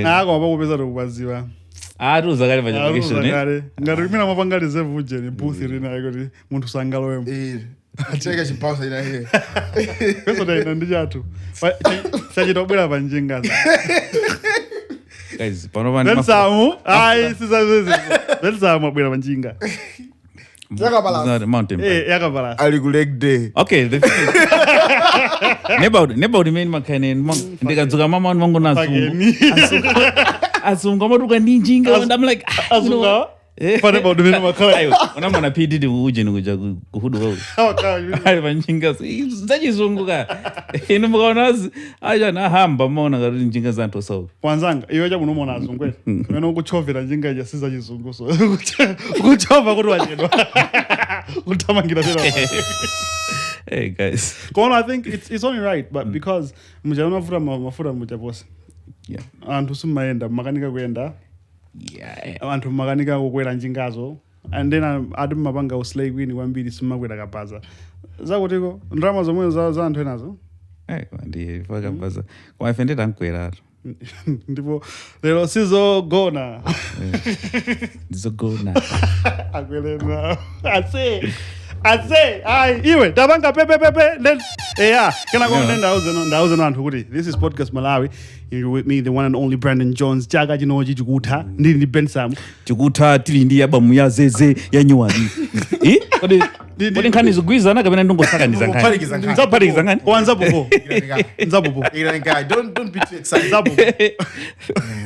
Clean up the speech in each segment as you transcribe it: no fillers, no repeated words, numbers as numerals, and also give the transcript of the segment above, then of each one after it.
Nako bakupeza ukubaziwa. Tuzakale vacation ne. Ngati mina mapangalize vuje ni booth irina kuti munthu sangalowe. Ateka chipausa ina here. Kweso ndaina ndijatu. Sachitobwera panjinga. Guys, panovani Bensamu. Ai sisazizi. Bensamu abwera panjinga. Yakabalasa. Mountain. Yakabalasa. Ali ku leg day. Okay, the thing is, neba udimeni makane ndikadzuka mama wangu nasungu. Asungu amatuka ninjinga and I'm like asunga. Pane ba udimeni makala. Ayo, unamona PD uje nikuja kuhudu wewe. Hayi vanjinga. Zachizungu ka. Ino mukona aja na hamba mona ngati njinga zanto so. Kwanzanga iwe cha munomona azungwe. Wena ukuchovera njinga ja siza chizungu so. Ukuchova kuti wachedwa. Utamangira tena. Hey guys. Kono I think it's only right but because mujaona mafuta mujaposa. Yeah. Antu simaenda makanika kuenda. Yeah. Antu makanika kukwera njingazo and then adu mapanga uslay kwini kwambiri simakwera kapaza. Zakutiko ndrama zomwe za anthu enazo. Ndi faka baza. Kwa ifendeta nkwera. Ndipo lero sizogona. Sizogona. Akwelena. Ase, iwe tabanga pepe then can I go ndauze no anthu kuti this is Podcastmalawi. You're with me, the one and only Brandon Jones. Jaga jinoji Jiguta, ndini Bensamu. Jiguta tilindi yabamu ya zeze ya nyuwani. Kodi nkhani zigwizana kapena ndongosaka ndizankhani. Nzaphatikizankhani. Wanzapopo. Nzapopo. Don't be too excited. Nzapopo.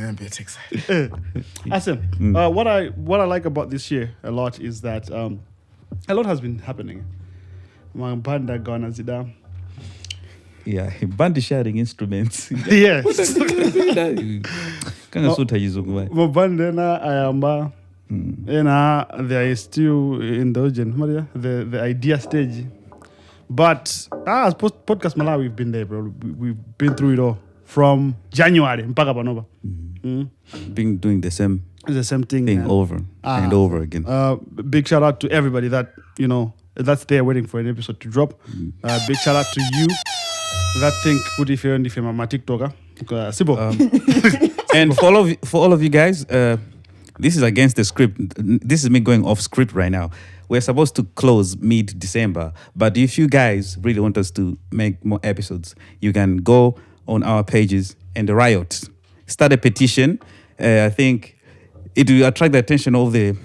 Don't be too excited. Asim, what I like about this year a lot is that a lot has been happening. Mabanda gone zida. Yeah, band sharing instruments. Yes. Kanga suta yizungu bai. Mabanda na ayamba. There is still indulgent, Maria. The idea stage. But as Podcastmalawi, we've been there, bro. We've been through it all from January mpaka panova. Been doing the same thing over and over again. Big shout out to everybody that that's there waiting for an episode to drop. Big shout out to you that think good if you're my TikToker. Sibo. And for all of you guys, this is against the script. This is me going off script right now. We're supposed to close mid-December, but if you guys really want us to make more episodes, you can go on our pages and riot. Start a petition. I think it will attract the attention of the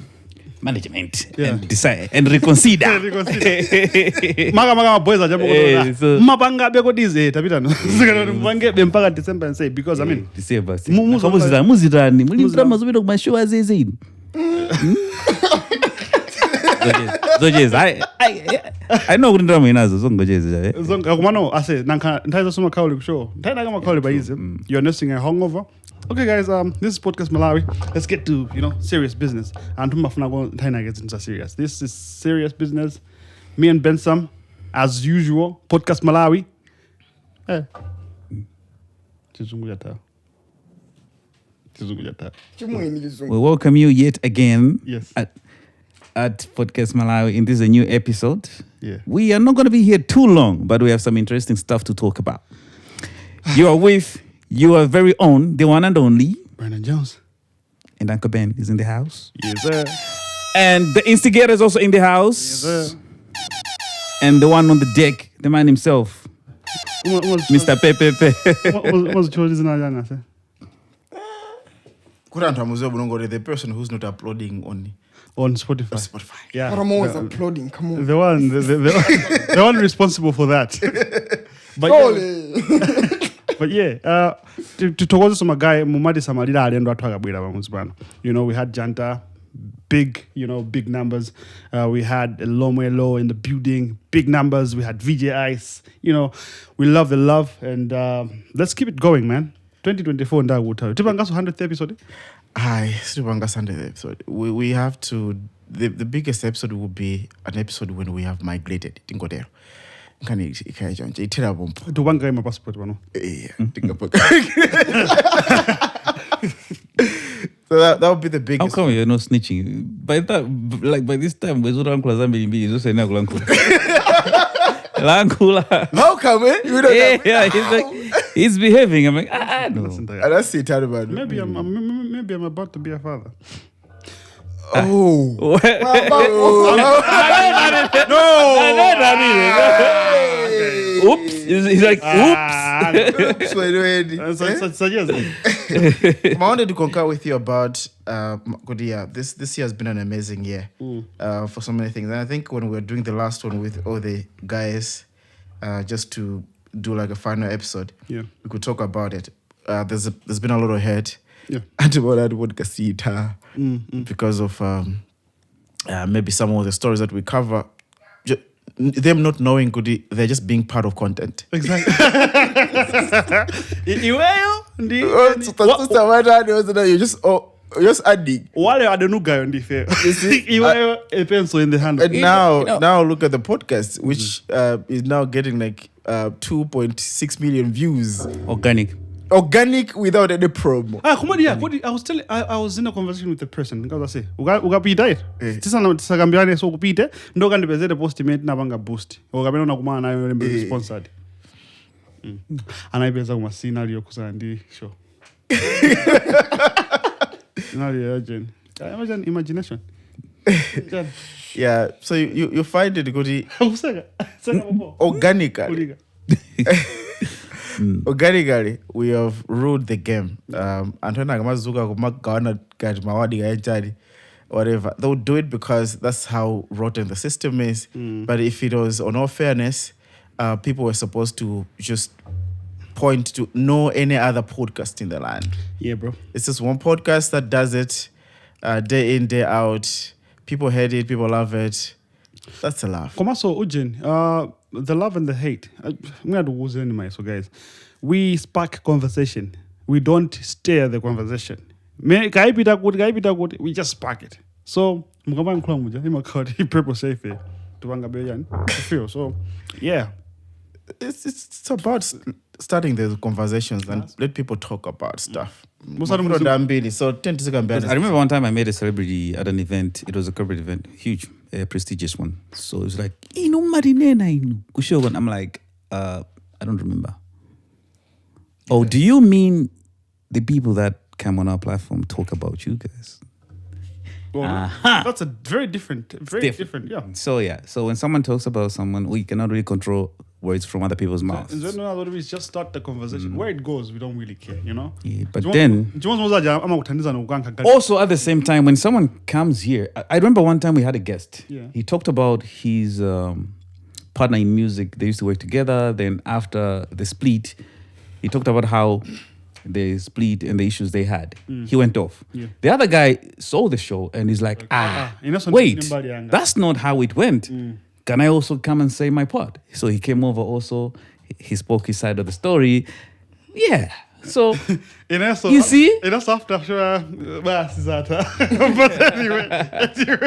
management and decide and reconsider. Maga boys are mapanga beko dize tapitano. Mpange mpaka December and say because I mean December. Muzirani mulindrama zobito kumashow azezini. Zojez I know kundrama inazo zongojez. Zonga kumano ase nanka ntaizo soma kauli kushow. Ntaina kama kauli baize. You're nursing a hangover. Okay, guys, this is Podcastmalawi. Let's get to, serious business. And Taina gets into serious. This is serious business. Me and Bensam, as usual, Podcastmalawi. We welcome you yet again. Yes. At Podcastmalawi in this a new episode. Yeah. We are not going to be here too long, but we have some interesting stuff to talk about. You are with your very own, the one and only Brandon Jones. And Uncle Ben is in the house. Yes, sir. And the instigator is also in the house. Yes, sir. And the one on the deck, the man himself, Mr. Pepe. What's George's name? The person who's not uploading on Spotify. Yeah. But I'm always uploading. Come on. The one responsible for that. But yeah, to talk to some guy, Mumadi Samalida aliendo watu akabwira bamuzibana. We had Janta, big numbers. We had Lomelo in the building, big numbers. We had VJ Ice. We love the love and let's keep it going, man. 2024 nda wuta. Tipangaso 100th episode. Tipangaso 100th episode. We have to the biggest episode will be an episode when we have migrated. Tingodero. Kani ikajonje itira bompo tubanga my passport bano so that would be the biggest. How come you're not snitching by this time we're uncle Zambi is just saying uncle Lankula. How come he's like he's behaving. I'm like That's it, man. Maybe I'm about to be a father. Oh. Oops. He's like, oops. So yes. I wanted to concur with you about Godia. This year has been an amazing year for so many things. And I think when we were doing the last one with all the guys, just to do like a final episode, we could talk about it. There's been a lot of hate. And about that podcast because of maybe some of the stories that we cover. Them not knowing Goody, they're just being part of content. Exactly. You're just adding. Wale are the new guy on the fair. A pencil in the hand. And now look at the podcast, which is now getting like 2.6 million views. Organic without any promo. I was in a conversation with a person. Because I say, ukapita it. Tisakambiane so kupite. Ndo kandipezete postmate na banga boost. Ukapena na kumana na yole sponsored. Anaipeza kuma scenario kusandi show. Scenario agent. Imagine imagination. Yeah, so you find it good organically. Organically, we have ruled the game. Whatever. They'll do it because that's how rotten the system is. But if it was on all fairness, people were supposed to just point to no any other podcast in the land. Yeah, bro. It's just one podcast that does it day in, day out. People hate it, people love it. That's a laugh. Komaso Ujin, the love and the hate. So guys, we spark conversation. We don't steer the conversation. We just spark it. So so yeah. It's about starting the conversations and let people talk about stuff. So I remember one time I met a celebrity at an event. It was a corporate event, huge, prestigious one. So it was like, I'm like, I don't remember. Oh, do you mean the people that come on our platform talk about you guys? Well, that's a very different, yeah. So when someone talks about someone, we cannot really control words from other people's mouths. We just start the conversation. Where it goes, we don't really care, you know? Yeah, but then... Also, at the same time, when someone comes here... I remember one time we had a guest. Yeah. He talked about his partner in music. They used to work together. Then after the split, he talked about how they split and the issues they had. He went off. Yeah. The other guy saw the show and he's like, wait, that's not how it went. Can I also come and say my part? So he came over also. He spoke his side of the story. Yeah. So, you see? But anyway.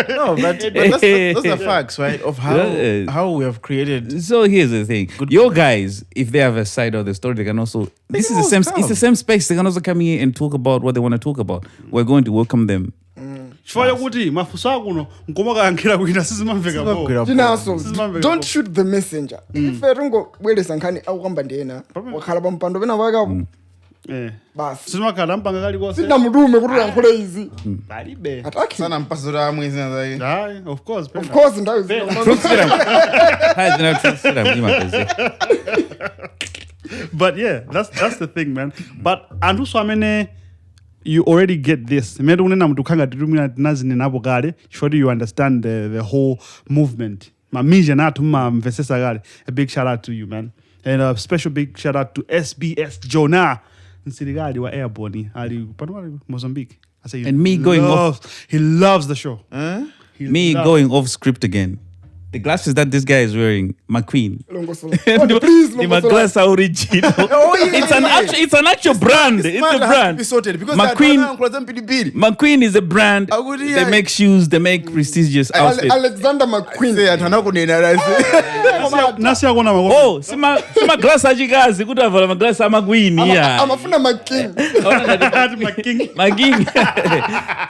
No, but those are facts, right? Of how we have created. So here's the thing. Your guys, if they have a side of the story, they can also... It's the same space. They can also come here and talk about what they want to talk about. We're going to welcome them. Don't shoot the messenger. If rungo wele sankani au kwamba ndiena wakhala pampando bena waka basi sina mudume kuti yankhule izi balibe ataki sana mpasura amwe zina of course ndayo but yeah, that's the thing, man. But andu swamene you already get this. Surely you understand the whole movement. A big shout out to you, man. And a special big shout out to SBS Jonah. Mozambique. I say and me going off. He loves the show. Going off script again. The glasses that this guy is wearing, McQueen. Please, my glass are original. It's an actual brand. It's a brand. McQueen is a brand. They make shoes. They make prestigious outfits. Alexander McQueen. Oh, see my glass ajikazi. Could have my glass McQueen. Yeah. I'm a friend of McKing. McKing.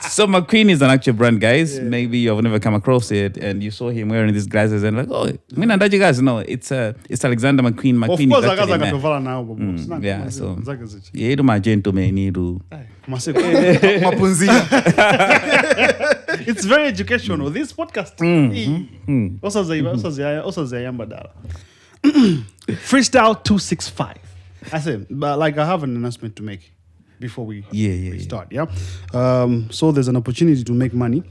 So McQueen is an actual brand, guys. Yeah. Maybe you've never come across it, and you saw him wearing this glasses and like, oh, mina ndachi guys, no, it's Alexander McQueen. Of course, akaza katovala now, bobo. Yeah, so yeah, do my gentleman need to. It's very educational. This podcast. Also Zayamba Dala. Freestyle 265. I said, but like I have an announcement to make before we start. Yeah. So there's an opportunity to make money.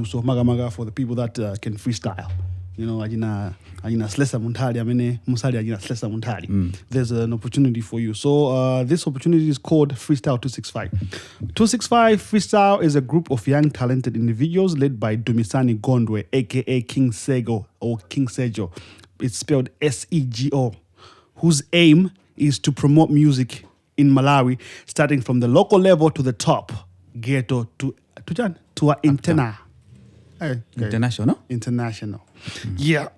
So maga for the people that can freestyle. You know, ajina slesa muntali amene musali ajina slesa muntali. There's an opportunity for you. So this opportunity is called Freestyle 265. 265 Freestyle is a group of young talented individuals led by Dumisani Gondwe A.K.A. King Sego or King Sego. It's spelled Sego, whose aim is to promote music in Malawi, starting from the local level to the top, Ghetto to our internar. Okay. International. Yeah.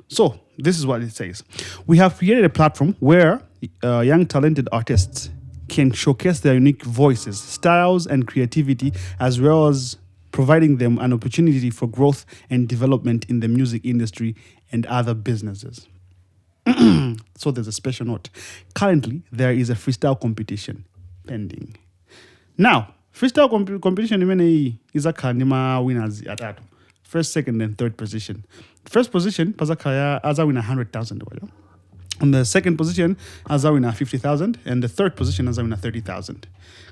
So this is what it says. We have created a platform where young talented artists can showcase their unique voices, styles, and creativity, as well as providing them an opportunity for growth and development in the music industry and other businesses. So there's a special note. Currently, there is a freestyle competition pending. Now, freestyle competition is a kanima winners atatu. First, second, and third position. First position, Pazakaya Aza win 100,000. On the second position, Aza win 50,000, and the third position Aza win 30,000.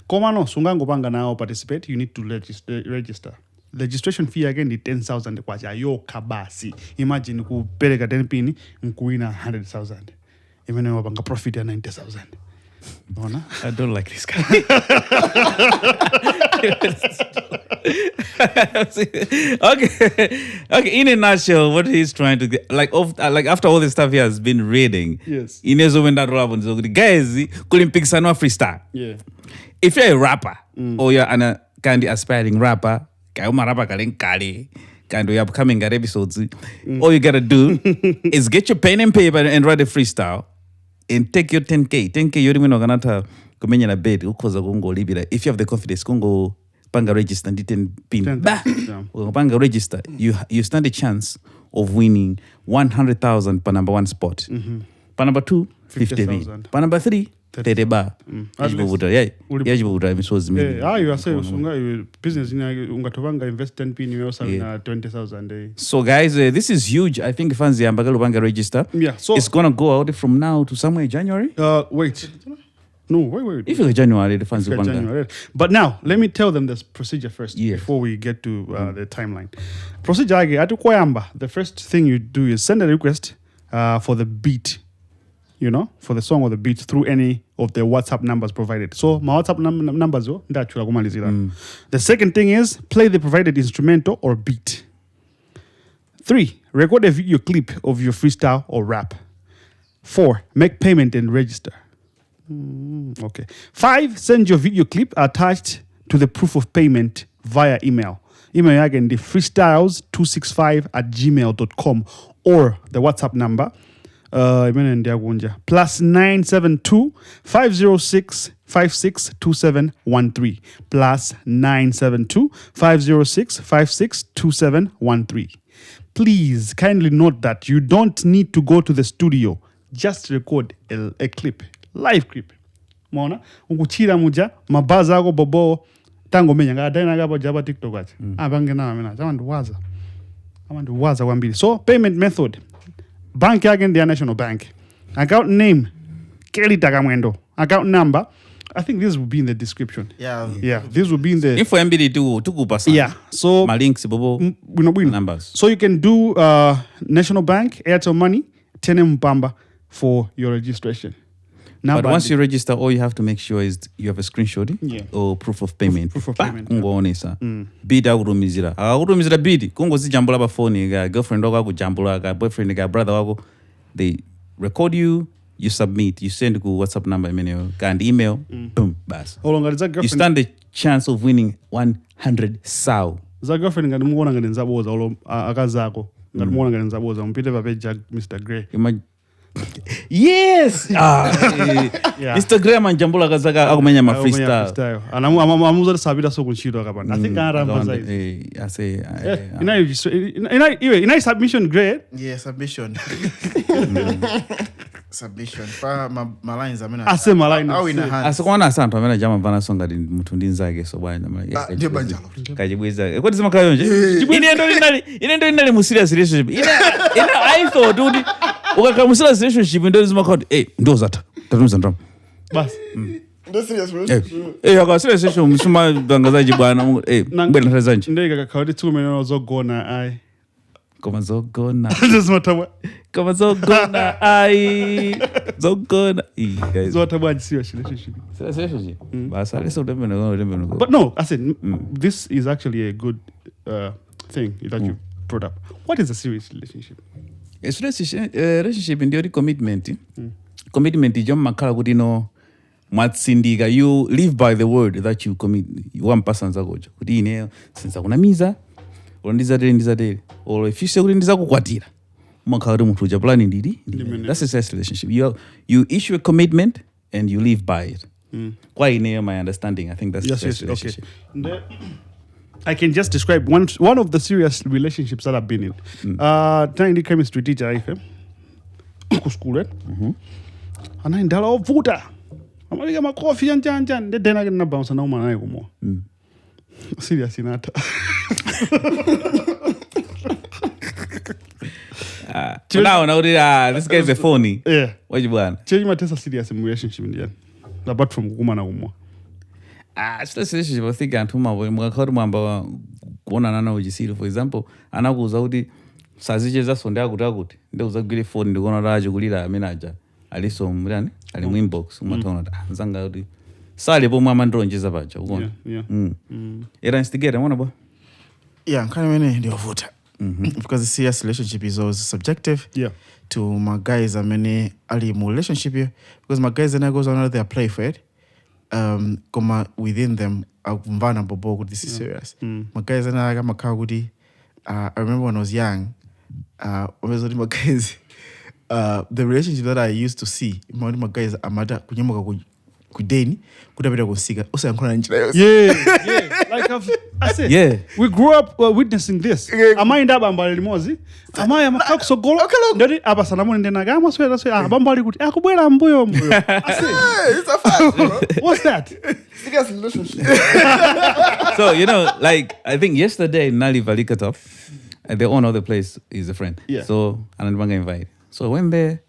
Komano sungango banga now participate. You need to register. Registration fee again is 10,000 kwacha yo kabasi. Imagine ku peleka 10 pini mkuina 100,000. Imene wabanga profit ya 90,000. I don't like this guy. Okay. In a nutshell, what he's trying to get, like after all the stuff he has been reading, yes. Inezo when that happens, the guys couldn't pick some freestyle. Yeah. If you're a rapper or you're an kind of aspiring rapper, kind of upcoming episodes, all you gotta do is get your pen and paper and write a freestyle. And take your 10K. 10K, you're even going to kumenya na bed. If you have the confidence, go panga register and 10 pin. Panga register. You stand a chance of winning 100,000 per number one spot. Per number two, 50,000. Per number three, 30 bar. You are saying business ungatobanga invest 10 pin you also 20,000. So guys, this is huge. I think fancy ambagalo banga register. Yeah, so it's gonna go out from now to somewhere January. Wait. No, wait. If it's January, the fancy banga. January. But now let me tell them this procedure first before we get to the timeline. Procedure atukoyamba. The first thing you do is send a request for the beat. You know, for the song or the beat through any of the WhatsApp numbers provided. So, my WhatsApp numbers, the second thing is play the provided instrumental or beat. 3, record a video clip of your freestyle or rap. 4, make payment and register. Okay. 5, send your video clip attached to the proof of payment via email. Email again, the freestyles265@gmail.com or the WhatsApp number. Plus 972 506 562713. Plus 972 506 562713. Please kindly note that you don't need to go to the studio. Just record a clip, live clip. Mona ukuchira muja mabaza ako bobo tango menya ngadaina ngabo jaba TikTok ati. Abange na mina jamandu waza kwambili. So payment method. Bank again, the National Bank. Account name, Kelly Tagamwendo. Account number, I think this will be in the description. Yeah. This will be in the. Info MBD to Kupasa. Yeah. So my links, bobo. Numbers. So you can do National Bank, Airtel Money, Tenem Mpamba for your registration. Now, but once you register, all you have to make sure is you have a screenshot or proof of payment. Proof of payment. Bid agurumizira. Agurumizira bid. Kungo si jambula ba phone ga girlfriend wako jambula ga boyfriend ga brother wako. They record you, you submit, you send to WhatsApp number and email. Boom, bas. You stand the chance of winning 100 sao. Za girlfriend ngadimuona ngadenzaboza akazako. Ngadimuona ngadenzaboza mpite papeja Mr. Gray. Yes. Instagram anjambula kazaka akumenya ma freestyle. Amuza sabira so kunchiro akapanda. I think aramba size. I say Ina submission grade. Yeah, submission. Submission. Pa malines amena. Ase malines. Au ina hand. Asikwana santo amena jama vana songa di muthu ndinzake so bwana mala. Ndiye banjalo. Kajibweza. Kwati zima kayo nje. Inendo inali mu serious relationship. Ina I thought dude ukakamusira relationship ndo zima khodi ndo zatha tatumza ndram bas ndo serious relationship akasira relationship musuma bangazaji bwana ngibela ntazanje ndeka kakhawuti 2 million zogona ai koma zogona zizimatawa koma zogona ai zogona guys zotabwa serious relationship bas alisa udembe but no I said this is actually a good thing that you brought up. What is a serious relationship? Relationship ndio commitment. Commitment ijo makala kuti no mwatsindika you live by the word that you commit one person zakojo kuti ine sinza kunamiza ndizadele or if you say kuti ndizakukwatira makala kuti muthu uja plan ndidi. That's a serious relationship. You issue a commitment and you live by it. Kwa ine my understanding I think that's a serious relationship. Okay. I can just describe one of the serious relationships that I've been in. Tiny chemistry teacher ife ku school right? Anaindala ovuta. Amalika makofi yanjanja ndedena na bounce na umana naye kumo. Serious inata. Now this guy is a phony. Yeah. Waji bwana. Change matesa serious relationship ndiye. Apart from kukumana kumo. Relationship I think antuma mukakhauri mwamba kuonana nawo chisiro for example anakuuza kuti sazicheza sonde akuti ndikuza kugire phone ndikuona rajo kulira amenaja aliso murani ali mu inbox umataona nzanga kuti sale pomwe amandronjeza paja ukona era instigate mwana bwa kind of many ndiovuta because the serious relationship is always subjective to my guys many ali mu relationship here because my guys and I goes on their play for it koma within them mvana bobo kuti this is serious. My guys and I got kuti I remember when I was young my guys the relationship that I used to see my guys amada kunyemuka kudeni kutapita kusika usayankhona njira yose like I said we grew up witnessing this amainda bambali limozi amaya makakusogolo ndoti apa sanamone ndenaga amaswera so bambali kuti akubwera mbuyo I said it's a fact bro. What's that? Serious relationship. So like I think yesterday Nali Valikatop the owner of the place is a friend so anandibanga invite so when there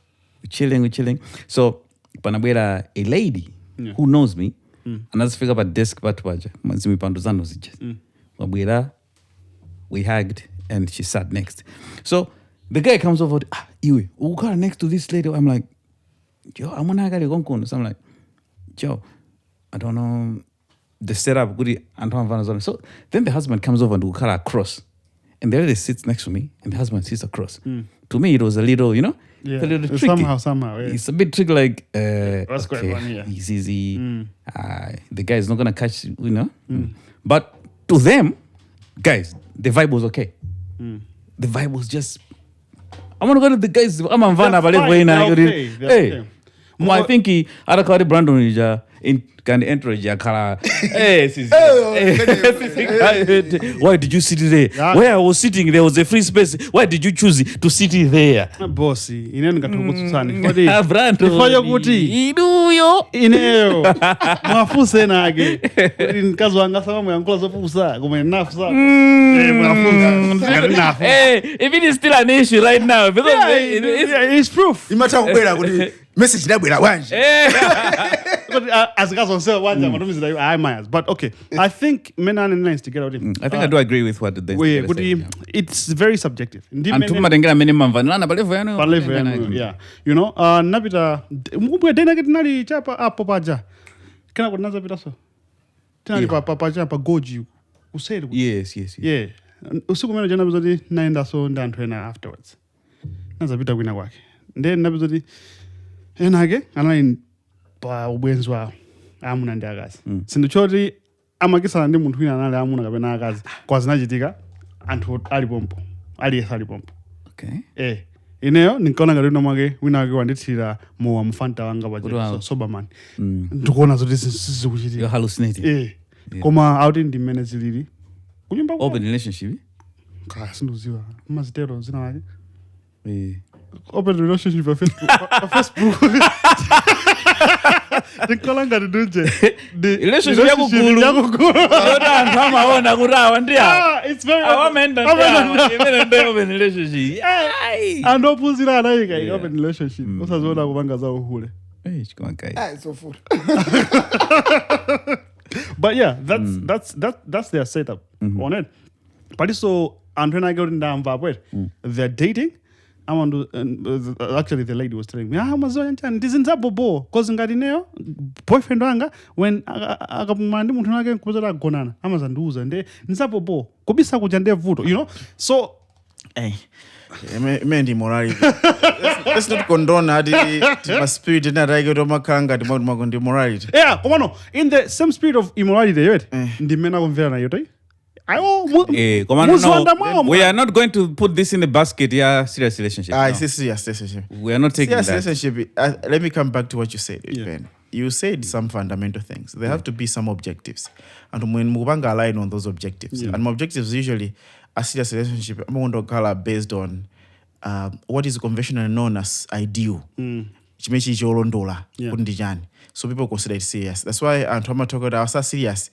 we chilling so panabwera a lady who knows me anazifika pa desk patu paja mazimipando zanu zija wabwera we hugged and she sat next so the guy comes over iwe ukhala next to this lady I'm like yo amona akali konkono so I'm like yo I don't know the setup kuri antamvana zone so then the husband comes over and ukhala across and the lady sits next to me and the husband sits across to me it was a little a little tricky. Somehow it's a bit tricky like what's going on here? It's easy. The guy is not gonna catch but to them guys the vibe was okay. The vibe was just I want to go to the guys amamvana balevo I think he arakari Brandon ija in can enter yakara why did you sit there where I was sitting there was a free space why did you choose to sit there bossy ineni ngatokutsani kodi Brandon ifoyo kuti iduyo ineyo mwafuse nake nkazi wanga sama mwankula zofusa kuma enough sa mwafusa if it is still an issue right now because it's proof imata kubwera kuti message dabwera wanje but okay I think men are nice to get out of it. I think I do agree with what they say. It's very subjective antumatengera mene mamvanana balevo yanu napita mukubwe dena ketinali chapa apo paja kana kuti nazapita so tinali paja pa goji useri yes usiku mene jana bizoti naenda so ndanthu ena afterwards nazapita kwina kwake then nabizoti enake anali pa ubwenzi wawo amuna ndi akazi sinthu choti amakisana ndi munthu wina anali amuna kapena akazi kwa zinachitika anthu alipompo aliyesa alipompo okay ineyo nikaona ngati nomake wina wake wandithira mowa mfanta wanga Wow. soberman ndikuona zoti sizikuchitika You're hallucinating. koma auti ndi mmene zilili kunyumba Open relationship. sinduziwa mazitero zina wake Eh. open relationship pa Facebook ndikola ngati nduje Relationship yakugulu. Yoda anthu amaona kuti awa ndi awa. it's very Awamenda ndi awa. Imene ndi open relationship. andophunzira anayika open relationship usaziona kupanga za uhule Eh, chikoma kai. so full. but yeah that's their setup on it but so anthu ena ake kuti ndamva pwete they're dating actually the lady was telling me mazoya nchani ndizinzabobo cause ngati neyo boyfriend wanga when akapumana ndi munthu nake nkupezera agonana amazandiuza nde ndizabobo kubisa kuja nde vuto you know so Mendi morality. Let's not condone the spirit in that I get on my kanga the morality. yeah come on in the same spirit of immorality right ndimena kumvera nayo tai we are not going to put this in the basket. Yeah, serious relationship. It's a serious relationship. We are not taking serious that. Relationship. Let me come back to what you said, Ben. You said some fundamental things. There have to be some objectives, and when Mubanga align on those objectives, and my objectives usually a serious relationship. I'm going to color based on what is conventionally known as ideal. Chimechi cholondola kundijani. So people consider it serious. That's why Antoma talk about our serious.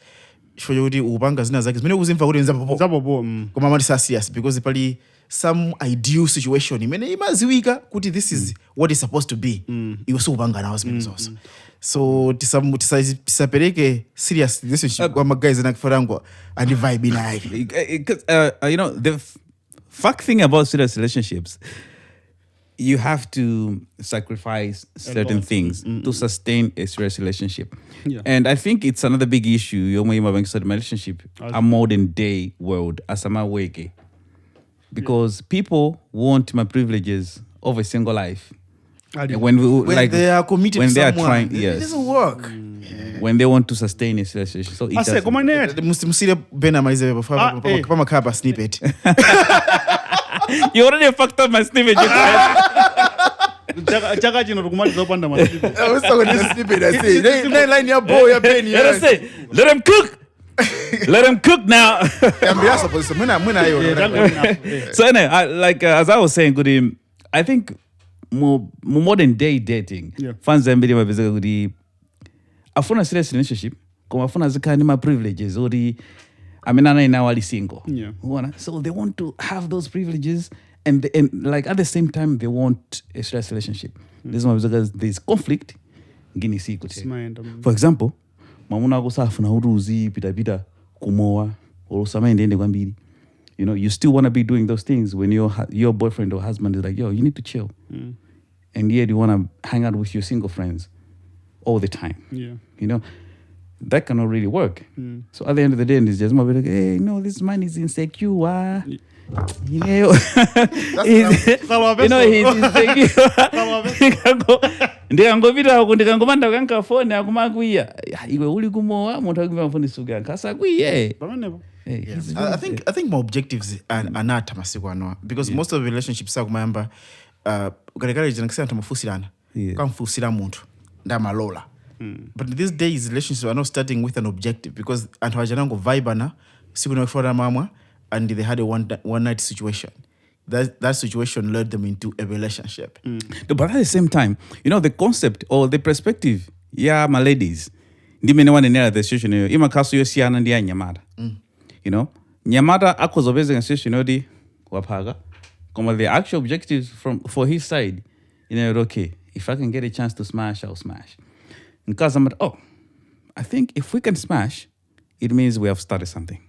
For you, ubanga zina zake zimene kuzimva kuti nzapopo koma mati sa serious because pali some ideal situation imene imaziwika kuti this is what is supposed to be iwe so ubanga nawo zimene zonse so tisapereke serious relationship kwa guys na kufarango and vibe inayi you know the fuck thing about serious relationships, you have to sacrifice certain things to sustain a serious relationship. Yeah. And I think it's another big issue. You're relationship, a modern day world, as I'm awake. Because people want my privileges of a single life. When they are committed when to they someone, are trying, yes. It doesn't work. When they want to sustain a relationship. So it doesn't. Musile bena malize pama kaba snippet. You already fucked up my snippet. Chaka chino tukumaliza upanda masnippet. I was talking this snippet. I say, they line your boy, your penny. Let him cook. Let him cook now. So anyway, as I was saying, Gudi, I think more modern day dating. Fans mbili mabeza Gudi. Afuna serious relationship. Kama afuna zikani ma privileges. Odi amenana ina wali single. So they want to have those privileges, and like at the same time they want a serious relationship. This is because there's conflict. Gini si kuti. For example, mamuna ako safuna uruzi pita kumoa or samaende kwambiri. You know, you still want to be doing those things when your boyfriend or husband is like, yo, you need to chill. And yet you want to hang out with your single friends all the time. You know, that cannot really work. So at the end of the day, it's just like, hey, no, this man is insecure. You know, he's insecure. Ndikangopita ndikangomanda kanka phone akumakuya iwe uli kumowa muntu akuvima phone suga kasa kuye. I think my objectives are not masikwana because most of the relationships are kumamba ukalekale jana kisa ntamufusirana kamfusira muntu ndamalola. But these days relationships are not starting with an objective because antu ajanango vibe na siku na kufora mama and they had a one night situation. That situation led them into a relationship. But at the same time, you know, the concept or the perspective, my ladies, ndimene wane nera the situation yo ima kaso yo siana ndi nyamata. You know, nyamata akozobeza nga situation yodi wapaga. Como the actual objectives for his side, you know, okay, if I can get a chance to smash, I'll smash. Because I'm like, I think if we can smash, it means we have started something.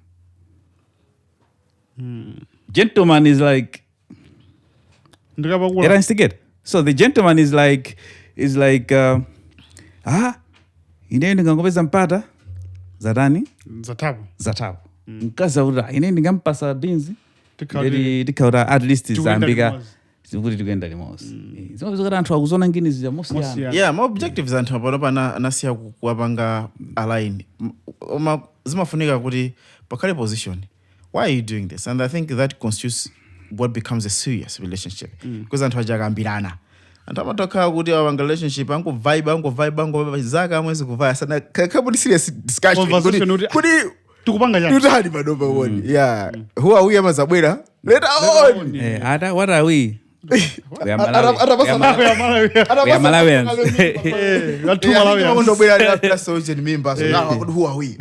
Gentleman is like, so the gentleman is like, inaenda ngangopeza mpata zadani zatabu nkaza ura inaenda ngampasa dinzi tikaura at least zambika kuti tikuenda limosi zimabizokata anthu akuzona ngini zija mosiyana my objectives anthu apanopa nasiya kuwapanga align zimafunika kuti pakhale position. Why are you doing this? And I think that constitutes what becomes a serious relationship. Because anthu ajakambirana. Anthu amatoka kuti awanga relationship ango vibe zaka mwezi kuvaya sana kabudi serious discussion kuti tukupanga jani tutali padopa woni. Yeah. Who are we amazabwera? Later on. What are we? We are Malawians. Who are we?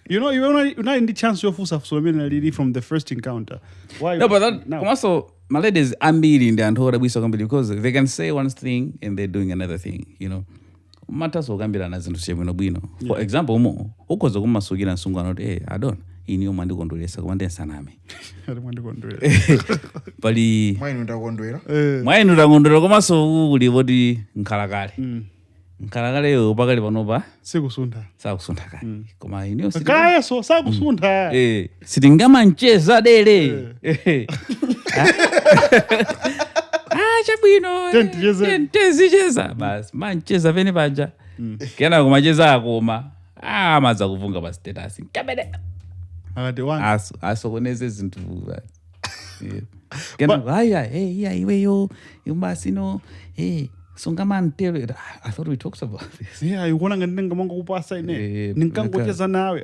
You know, you're not in the chance of from the first encounter. Why? No, but that also my ladies are meeting and hold because they can say one thing and they're doing another thing, you know. Matters for example, ukoza kumasukira nsungano I don't. Inyo mandi kondolesa kumande sanami. Bali mwainu ndakondwera komaso uli bodi nkalakale. Nkalakale yo pakali panopa sikusunda kale. Koma inyo kaya so sakusunda. Sitingama ncheza dele. Chabwino. Tenzijeza bas mancheza vene banja. Kena kumacheza akoma. Maza kuvunga ba status. Kabede. Asokoneze zintu. Kena iweyo you must Sungamantele. I thought we talked about this. Yeah, you want to kupasa ine. Ninkangocheza nawe.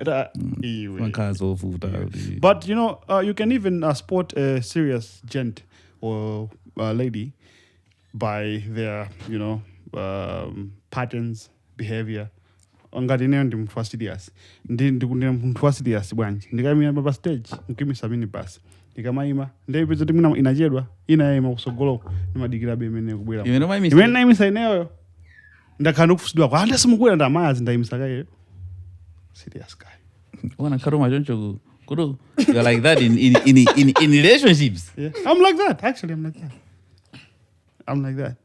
But you know, you can even spot a serious gent or lady by their, you know, patterns, behavior. Ongadine ndi mtu fastidious. Ndi mtu fastidious bwanji. Ndikamira baba stage, mkimisa mini basi. Ndikamaima, ndebeza timuna inajedwa, inaima kusogolo ni madigira bemene kubwera. Imene naimisa ineyo. Ndakana kufusidwa kwa anda simukwera ndamazi ndaimisa kaye. Serious guy. Wana karuma joncho kudu. You're like that in relationships. Yeah. I'm like that. Actually, I'm like that.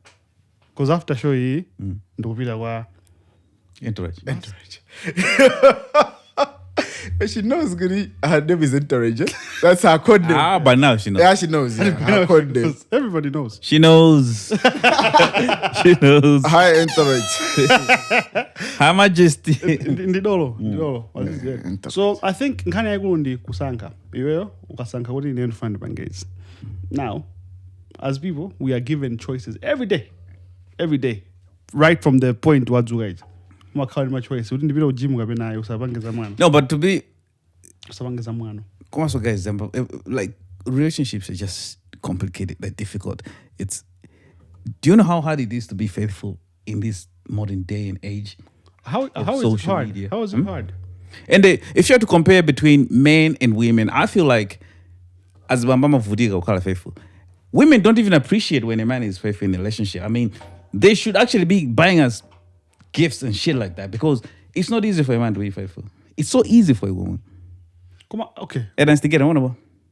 Because after show hii, ndikupita kwa entourage. She knows Guri, her name is Entourage. That's her code name. But now she knows. Yeah, she knows. Yeah. Her code name. Everybody knows. She knows. She knows. Hi, Entourage. Her Majesty. Ndidolo. So I think nkani yagundi kusanka. Iweyo ukasanka kuti ine find bangezi. Now, as people, we are given choices every day. Right from the point wadzugaita. No, but to be come on, guys, like relationships are just complicated, like difficult. Do you know how hard it is to be faithful in this modern day and age? How is it hard? Media? How is it hard? And if you have to compare between men and women, I feel like as Bambama Vudiga or faithful, women don't even appreciate when a man is faithful in a relationship. I mean, they should actually be buying us gifts and shit like that because it's not easy for a man to be faithful. It's so easy for a woman. Come on, okay.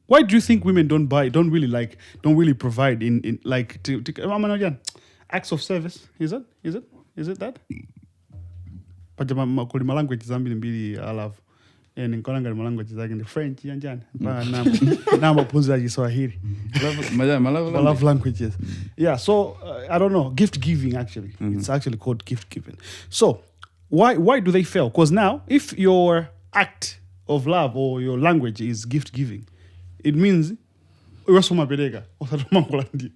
Why do you think women don't really provide in like to acts of service? Is it that? Pajama kuli malanguage zambi mbili alafu nikonanga malanguage zake ni French yanjani namba punza Kiswahili. Love languages. Yeah, so I don't know, gift giving actually. It's actually called gift giving. So why do they fail? Because now if your act of love or your language is gift giving, it means wasoma peleka usatuma kulandi.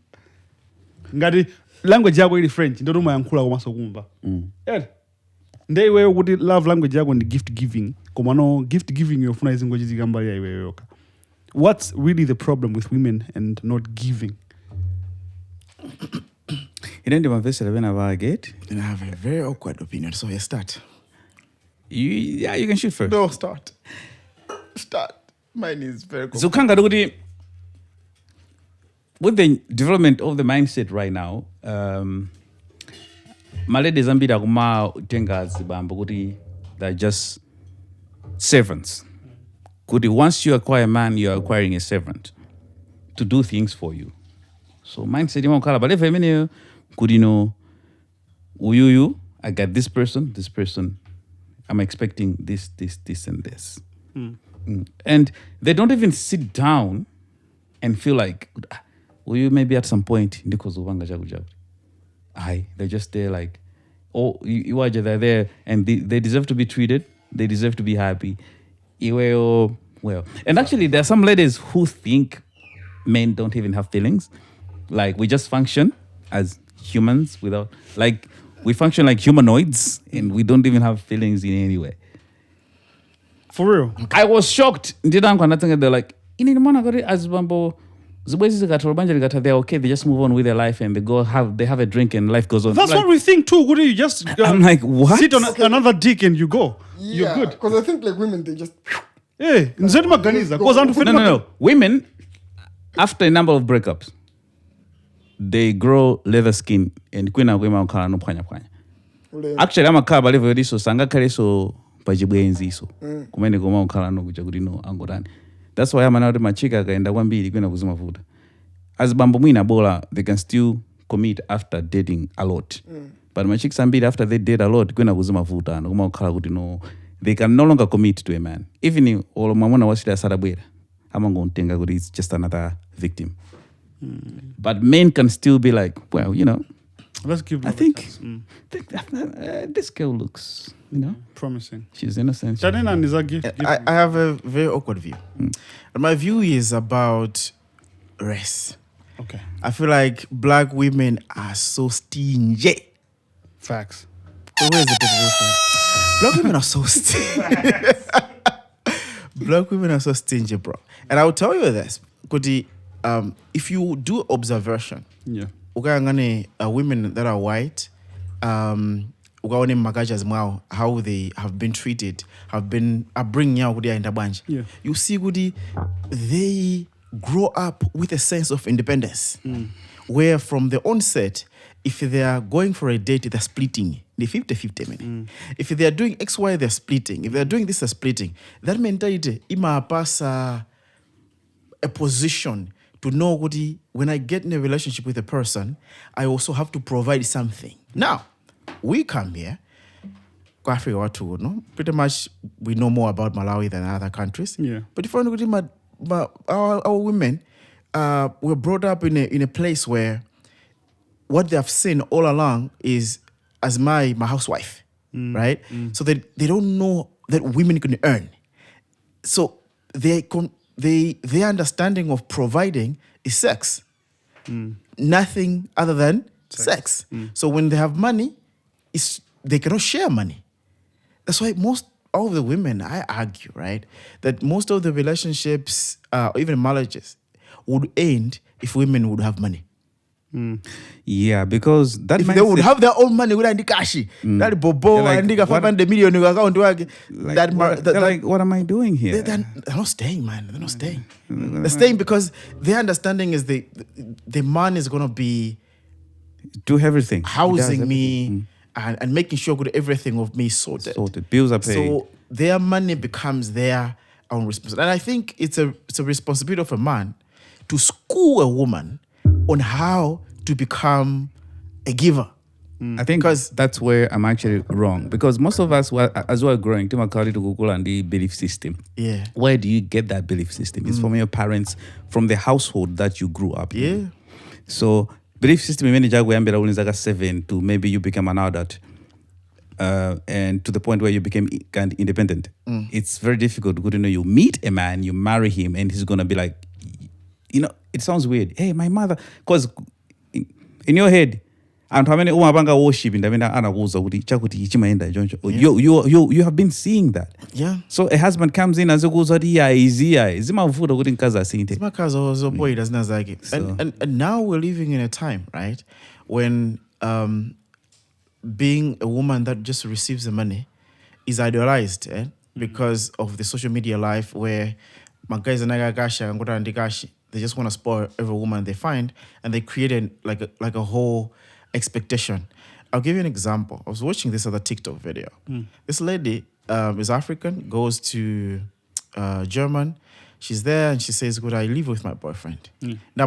Ngati language yako ili French ndio tuma yankula kwa masokumba. Ndei wewe kuti love language yako ni gift giving. Komano gift giving yofuna izingoji zikambali ya iwe yoka. What's really the problem with women and not giving? You don't even visit when I get. And I have a very awkward opinion, so you start. You can shoot first. No, start. Mine is very so with the development of the mindset right now, malede zambira kuma tenga zibambo kuti they're just servants. Kuti once you acquire a man, you're acquiring a servant to do things for you. So mindset ima kala bale femini kuti no uyuyu I got this person I'm expecting this and this. And they don't even sit down and feel like you maybe at some point they're just there like, oh, you are just there and they deserve to be treated, they deserve to be happy. Well, and actually there are some ladies who think men don't even have feelings. Like we just function as humans without, like we function like humanoids and we don't even have feelings in any way. For real. I was shocked. They're like, as bambo. They're okay. They just move on with their life and they have a drink and life goes on. That's like, what we think too. Would you just I'm like, what? sit on another dick and you go. You're Yeah, good. because I think like women, they just. Hey, nzedi maganiza. No. Women, after a number of breakups, they grow leather skin and kwina kwema ukala no pwanya. Actually, I'm a car balivo diso sanga kaleso pajibwenzi so. Kumene koma ukala no kuja kuti no angorani. That's why I'm another machika kaenda kwambiri kwina kuzima futa. As bambo mwina bola, they can still commit after dating a lot. But machika ambiri after they date a lot kwina kuzima futa no kuma ukala kuti no, they can no longer commit to a man. Even if all mamona wasida sarabwera, amango ntenga kuti it's just another victim. But men can still be like, well, you know, Let's give. I think this girl looks, you know, promising. She's innocent. Janina Nizagi. I have a very awkward view. And my view is about race. Okay. I feel like black women are so stingy. Facts. Where's the definition? Black women are so stingy. Black women are so stingy, bro. And I will tell you this. Kodi, if you do observation, Yeah. Women that are white, ukaone magajas mwao, how they have been treated, are bringing out in the bunch. Yeah. You see, Gudi, they grow up with a sense of independence, where from the onset, if they are going for a date, they're splitting the 50-50 minute. If they are doing XY, they're splitting. If they're doing this, they're splitting. That mentality, ima pass a position to know when I get in a relationship with a person, I also have to provide something. Now, we come here, Africa, no? Pretty much we know more about Malawi than other countries. Yeah. But if I look at our women, were brought up in a place where what they have seen all along is as my housewife, right? So they don't know that women can earn. So their understanding of providing is sex. Nothing other than sex. So when they have money, they cannot share money. That's why most of the women, I argue, right, that most of the relationships, even marriages, would end if women would have money. Yeah, because that if they would have their own money, would have cash. That bobo and nigga 500 million in account. They're like, what am I doing here? They're not staying, man. They're not staying. They're staying because their understanding is the man is gonna be do everything, housing me and making sure good everything of me is sorted. Bills are paid. So their money becomes their own responsibility. And I think it's a responsibility of a man to school a woman on how to become a giver. I think because that's where I'm actually wrong. Because most of us, as we're growing, to Google and the belief system. Yeah. Where do you get that belief system? It's from your parents, from the household that you grew up in. Yeah. So belief system is like 7 to maybe you become an adult. And to the point where you became kind of independent. It's very difficult. You meet a man, you marry him, and he's gonna be like, you know, it sounds weird. Hey, my mother, because in your head, and how many worship in the you have been seeing that. Yeah. So a husband comes in and goes, and now we're living in a time, right, when being a woman that just receives the money is idealized, because of the social media life where they just want to spoil every woman they find, and they create a whole expectation. I'll give you an example. I was watching this other TikTok video. This lady is African, goes to German. She's there and she says, "Good, I live with my boyfriend." My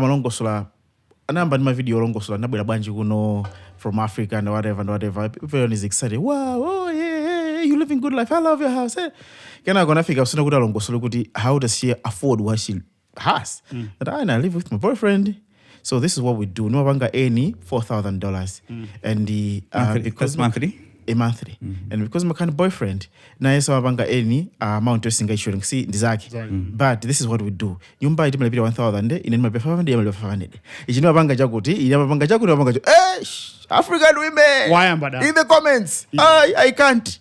video from Africa and whatever. Everyone is excited. Wow, oh yeah, you living good life. I love your house. How does she afford what she has? That I live with my boyfriend. So this is what we do. No longer any $4,000. And because monthly. a monthly. And because my kind of boyfriend, na yesa wabanga any amount of singa insurance, see, ndizaki. But this is what we do. Nyumba iti malipira 1,000, ine malipira 500, ine malipira 500. Ichino wabanga jakuti, ine wabanga jakuti, wabanga jakuti, African women! Why am I that? In the comments. I can't.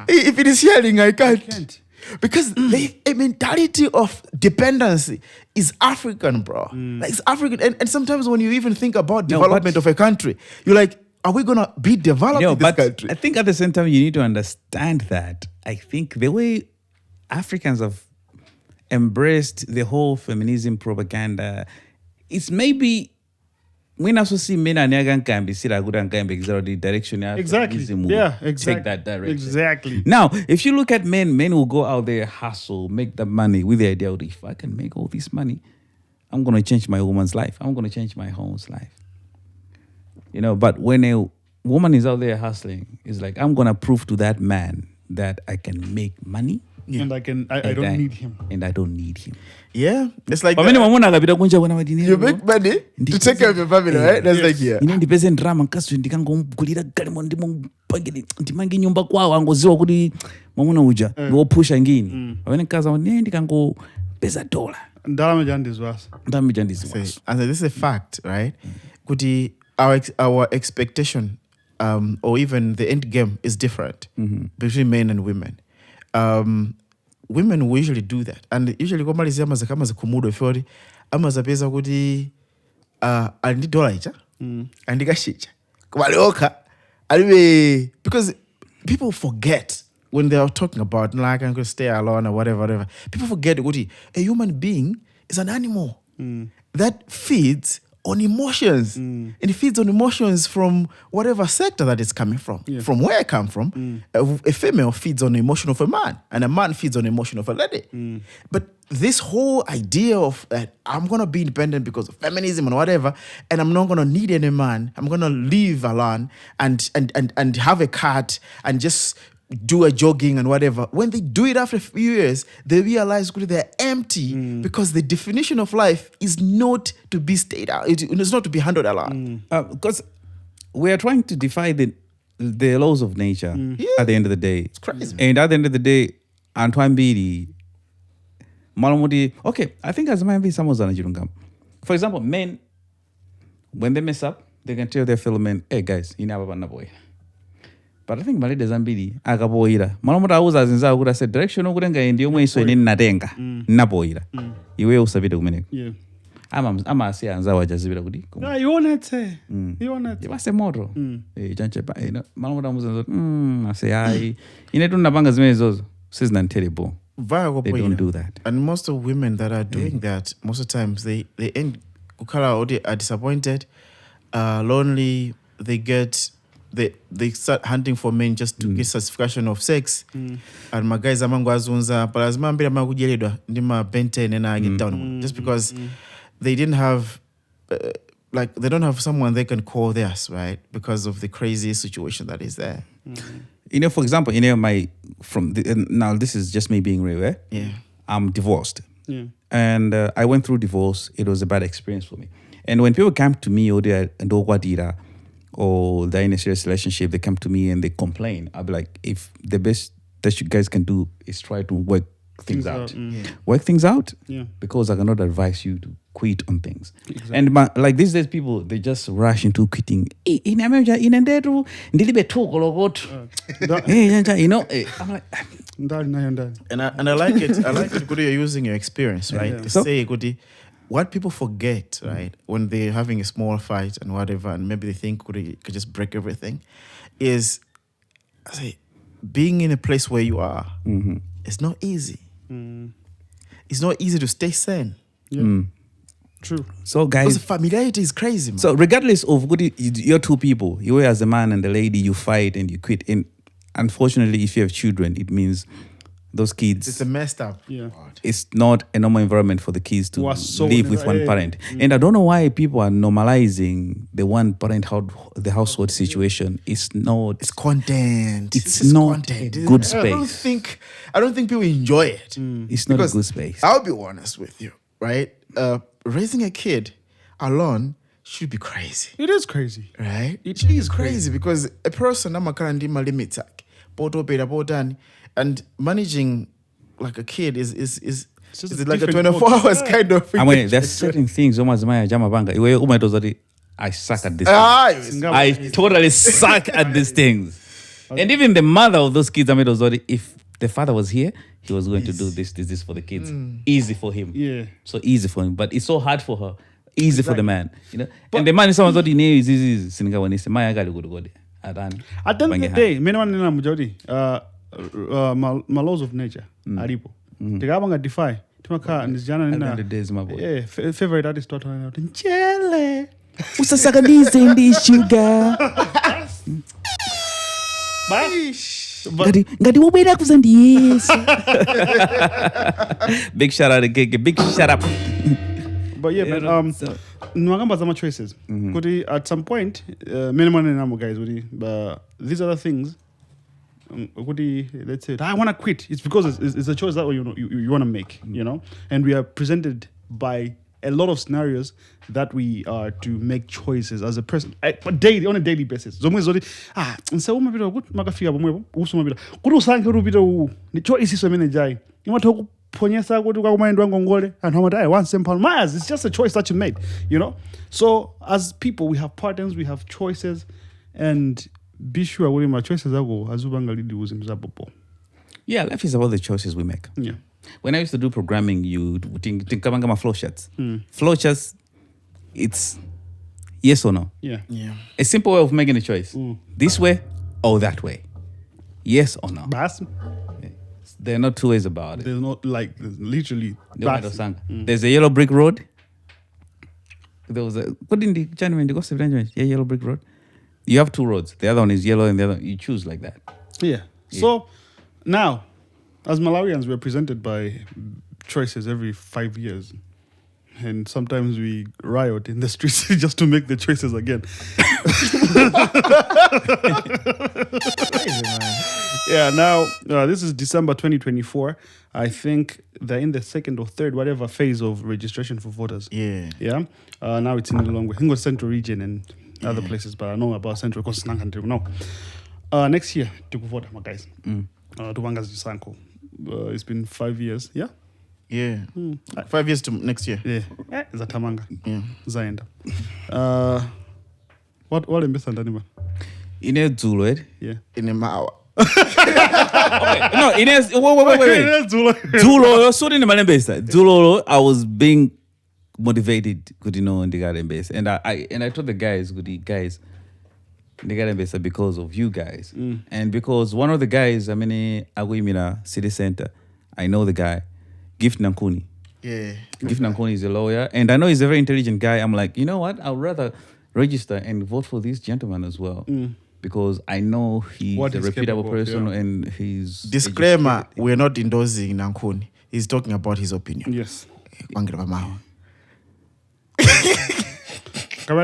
If it is hearing, I can't. Because a mentality of dependency is African, bro. Like it's African. And sometimes when you even think about development of a country, you're like, are we going to be developed in this country? I think at the same time, you need to understand that. I think the way Africans have embraced the whole feminism propaganda, it's maybe... When I see men and young can be seen a good and can be the direction. Exactly. Yeah, exactly. Take that direction. Exactly. Now, if you look at men will go out there, hustle, make the money with the idea of if I can make all this money, I'm going to change my woman's life. I'm going to change my home's life. You know, but when a woman is out there hustling, it's like, I'm going to prove to that man that I can make money. Yeah. And I don't need him. And I don't need him. Yeah, it's like you make money to take care of your family, right? That's like ndipeze ndrama nkaso ndikangomgulira galimo ndimange nyumba kwawo angoziwa kuti mwamuna uja ngopusha ngini pamene nkaza ndikangopeza dola ndalama jandizwasa. And this is a fact, right? Kuti our expectation or even the end game is different between men and women. Women will usually do that, and usually kama liziama kama zikumudo ifori ama zapeza kuti andi dollar icha andika shicha kubalioka alibe, because people forget when they are talking about like I'm going to stay alone or whatever. People forget kuti a human being is an animal that feeds on emotions, and it feeds on emotions from whatever sector that it's coming from. From where I come from, a female feeds on the emotion of a man, and a man feeds on the emotion of a lady. But this whole idea of that I'm gonna be independent because of feminism and whatever, and I'm not gonna need any man. I'm gonna live alone and have a cat and just do a jogging and whatever. When they do it after a few years, they realize they're empty because the definition of life is not to be stayed out. It's not to be handled alone. Because we are trying to defy the laws of nature at the end of the day. It's crazy. And at the end of the day, Antoine Bidi, Malamudi, okay, I think as might be someone's on a Jirungam. For example, men, when they mess up, they can tell their fellow men, hey guys, you never want a boy. But I think Malida Zambidi, Agaboira. Malamuta was as in Zagura said, direction of Grenga in the way so in Nadenga, Naboira. You will save it a minute. Yeah. I'm a say and Zawa Jazibidi. No, you want to say. You want to. It was a model. Malamuta was, I say, I. In a Dunabanga's mezos, says non terrible. They don't do that. And most of women that are doing that, most of the times they end Kukala are disappointed, lonely, they start hunting for men just to get satisfaction of sex. And my guys amango azunza palazima mbira makujeledwa ndima bente nena get down just because they didn't have they don't have someone they can call theirs, right? Because of the crazy situation that is there. You know, for example, now this is just me being real, eh? Yeah. I'm divorced. Yeah. And I went through divorce. It was a bad experience for me. And when people come to me or they're in a serious relationship, they come to me and they complain. I'll be like, if the best that you guys can do is try to work things out. Work things out? Yeah. Because I cannot advise you to quit on things. Exactly. And like these days, people, they just rush into quitting. In America, in Enderu, you know, I'm like... And I like it. I like it, Kudi, you're using your experience, right? To say, Kudi, what people forget, right, when they're having a small fight and whatever, and maybe they think Kudi could just break everything, is, I say, being in a place where you are, it's not easy. It's not easy to stay sane. Yeah. True. So, guys, because familiarity is crazy, man. So, regardless of what you're two people, you as a man and the lady, you fight and you quit. And unfortunately, if you have children, it means those kids. It's a messed up. Yeah. It's not a normal environment for the kids to live with one parent. And I don't know why people are normalizing the one parent the household situation. It's not. It's content. It's not a good space. I don't think people enjoy it. It's not a good space. I'll be honest with you, right? Raising a kid alone should be crazy. It is crazy. Right? It is crazy because a person amakhala ndima limits akhe. Potopera potani and managing like a kid is it like a 24 hours kind of I mean, there's certain things almost my jamabanga. I suck at this. I totally suck at these things. And even the mother of those kids, if the father was here, he was going to do this for the kids. Easy for him. Yeah. So easy for him. But it's so hard for her. Easy for the man. And the man is someone that knows is At the end of the day, my laws of nature, aripo. Tikabanga defy. Timaka ndizijana nina. Yeah, favorite artist watu Nchele. Usasakadize ndi sugar. Ngati wobera kuzandi Yesu. Big shout out again. Big shout up. But yeah, nwagamba zama choices. Kuti at some point, minimum namo guys, but these other things. Let's say I want to quit. It's because it's a choice that you want to make, And we are presented by a lot of scenarios that we are to make choices as a person, on a daily basis. So choice it's just a choice that you made, So as people, we have patterns, we have choices, and be sure what my choices are. Yeah, life is about the choices we make. Yeah. When I used to do programming, you think about flowcharts. Flowcharts, it's yes or no. Yeah. A simple way of making a choice. This way or that way. Yes or no. There are not two ways about it. There's not literally. There's a yellow brick road. There was a yellow brick road. You have two roads. The other one is yellow and the other you choose like that. Yeah. So now, as Malawians, we're presented by choices every 5 years. And sometimes we riot in the streets just to make the choices again. Yeah, now this is December 2024. I think they're in the second or third, whatever phase of registration for voters. Yeah. Yeah. Now it's in the long way. I think it was Central Region and other places, but I know about Central because no. Next year, to vote, my guys. It's been 5 years. Yeah. Yeah. 5 years to next year. Yeah. Zatamanga. Yeah. Zaenda. What mbesa ndani man? Ine Zulu, right? Yeah. In a mawa. No, Ines. Wait. Zulu, so in the Malembesa. Zulu, I was being motivated, in the garden base, and I told the guys, guys, the garden base because of you guys, and because one of the guys, Aguimina City Center, I know the guy, Gift Nankuni. Yeah. Gift Nankuni is a lawyer, and I know he's a very intelligent guy. I'm like, you know what? I'd rather register and vote for this gentleman as well. Because I know he's a reputable person and he's... Disclaimer, we're not endorsing Nankuni. He's talking about his opinion. Yes. Yeah. No. We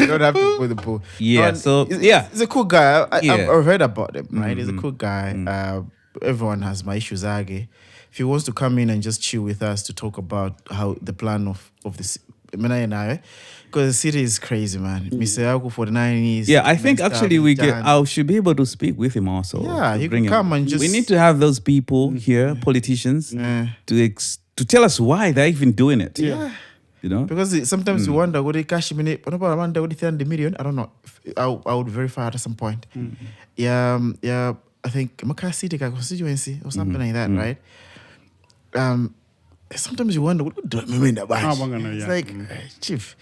don't have to put the poo. Yeah, no, he's a cool guy. I've heard about him, right? He's a cool guy. Everyone has my issues. If he wants to come in and just chill with us to talk about how the plan of this... Because the city is crazy, man. Mr. for the 90s. Yeah, I think actually I should be able to speak with him also. Yeah, you can come and just... We need to have those people here, politicians, to tell us why they're even doing it. Yeah. Because sometimes you wonder, would they cash minute? What about Amanda? Would they 300 million? I don't know. I would verify at some point. Yeah. I think Makara City constituency or something like that, right? Sometimes you wonder, what do I mean about? It's like, chief.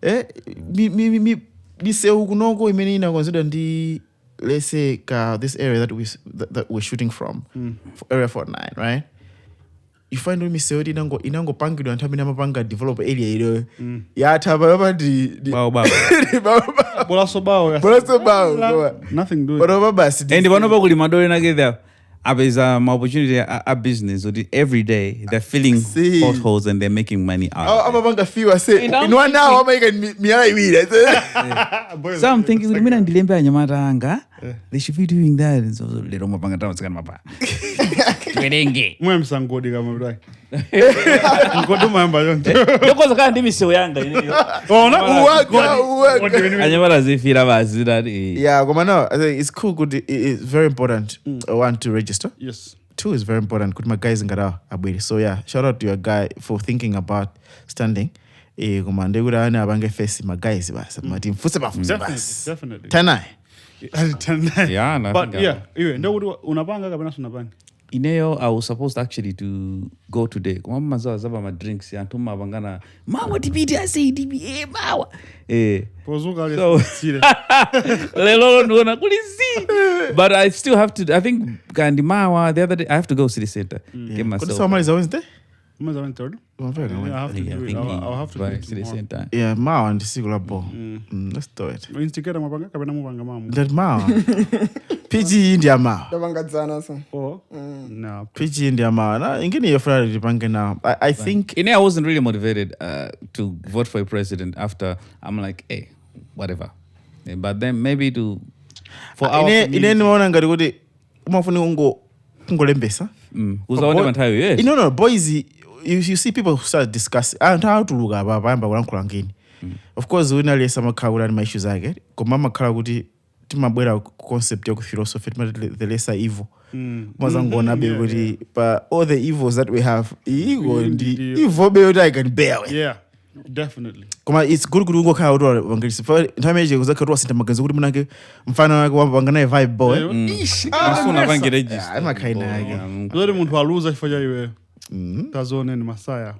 Me say ukunongo imeni na consider the, let's say this area that we're shooting from, area 49, right? You find me say inango pangidwa ntamina mapanga develop area ile ya tababa di bao bola sobao nothing doing but basi and banoba kuli madole na get is my opportunity a business so every day they're filling potholes and they're making money out. Ababanga few say in 1 hour make me so I'm thinking we mina ndilembe anyamatanga they should be doing that and so little mapanga tawo sikana mapa twelenge mwemsangodi kama Ngoduma yamba yonke. Yokoza kana ndi misewu yanga ineyo. Uwaga. Anyamala zifira bazi that. Yeah, no, I think it's cool. Good, it's very important. One, to register. Yes. Two is very important. Good, my guys in Ghetto abwere. So yeah, shout out to your guy for thinking about standing. Kumande gura ana abange face my guys basa. Martin fuse bas. Definitely. Tanai. Yeah, but yeah, ndo unapanga kabana unapanga. Ineyo, I was supposed actually to go today. Kwa mazawa zaba ma drinks ya ntuma bangana. Mawa TPT I say TPT mawa. Pozuka so, lelo ndona kulisi. But I still have to. I think Gandhi Mawa the other day I have to go city center. Get myself. What is Wednesday? Third. I'll have to do it. I'll have to do it city center. Yeah, Mawa and Sigula Bo. Let's do it. Instigate mabanga kabana mubanga mamu. That Mawa. PG India Mawa. Davangadzana so. Oh. No. PG India Mawa. Na ingini your friend bank now. I think I wasn't really motivated to vote for a president after I'm like, hey, whatever. But then maybe for our ine niona ngati kuti umafuni kungolembesa. Uzaona matayo yes. No, boys, you see people who start discussing how to look about bayamba kulankhula ngini. Of course we nale some makhaula ni issues ake. Koma makhala kuti timabwera concept ya philosophy the lesser evil. Mazangona be kuti but all the evils that we have ego ndi evil be that I can bear with. Yeah. Definitely. Koma it's good kungo kha utwa wangelisa for time eje kuzaka utwa sita magazi kuti munake mfano wake wangana vibe boy. Asuna bangi register. I'm kind yake. Zori muntu aluza chifoja iwe. Tazone ni masaya.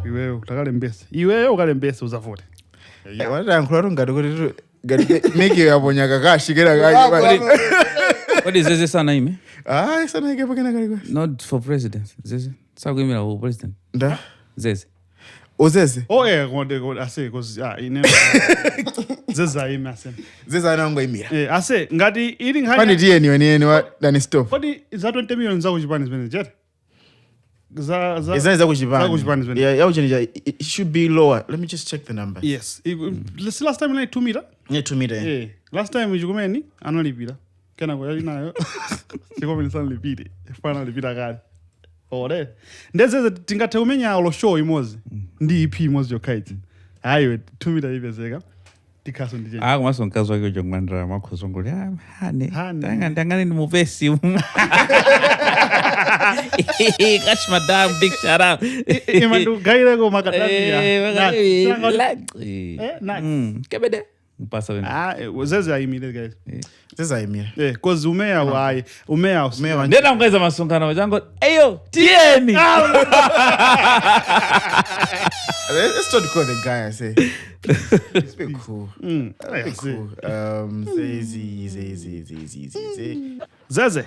Iwe utakale mbesa. Iwe ukale mbesa uzavote. Wanda nkularo ngati kuti make yaponya kakashikira kaji. What is this sana ime? Sana ike pakena kali. Not for president. Zeze. Sakuimira for president. Nda. Zeze. Ozeze. Oh yeah, I say because ine Zeza ime ase. Zeza nango imira. I say ngati eating high. Pani die ni wa dani stop. Kodi za 20 million za kuchipani zimene jet. Za kuchipani. Yeah, yauchenja it should be lower. Let me just check the number. Yes. Last time like 2 meter. Yeah, 2 meter. Yeah. Last time ujukumeni analipira. Kena kwa nayo. Siko mnisana lipide. Fana lipida kali. Ore. Ndeze tingathe umenya olo show imozi. Ndi EP imozi yokaiti. Hayo 2 meter ibezeka. Tikaso ndije. Kumaso nkazo wake ujongwandra makhuzongoli. Hane. Ndangani ni muvesi. Catch madam, big shout out. Imandu gaira go makatazi ya. Kebede. Mpasa wena. Zeze aimile guys. Zeze aimile. Cause umea wai. Umea. Ndena mkaiza masungana wajango. Eyo, tieni. Let's not call the guy I say. It's been cool. It's cool. Zeze.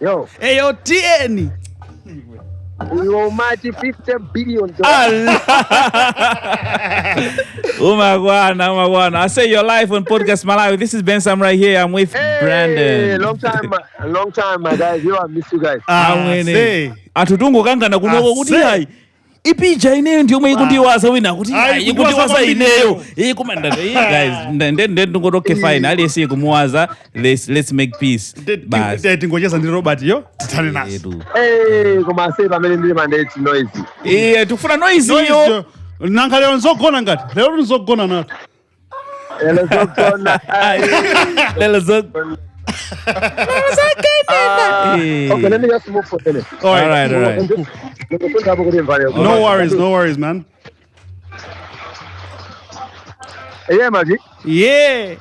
Yo. Eyo, tieni. You mighty $50 billion. Umagwana. I say you're live on Podcastmalawi. This is Ben Sam right here. I'm with Brandon. Long time, my guys. I miss you guys. Atutungo kangana kunoko kuti hai. Ipija ineyo ndiyo mwe kundiwaza wina kuti hai kundiwaza ineyo. Kumanda guys. Ndendungotoke fine. Ali esi kumuwaza. Let's make peace. Ngojeza ndi Robert yo. Titani nasi. Kuma say pamene ndili mandate noisy. Tukufuna noisy yo. Nanga leo nzogona ngati. Leo nzogona nato. Lelo zogona. Okay, let me just move for a minute. All right. No worries, man. Yeah, Maggie. Yeah.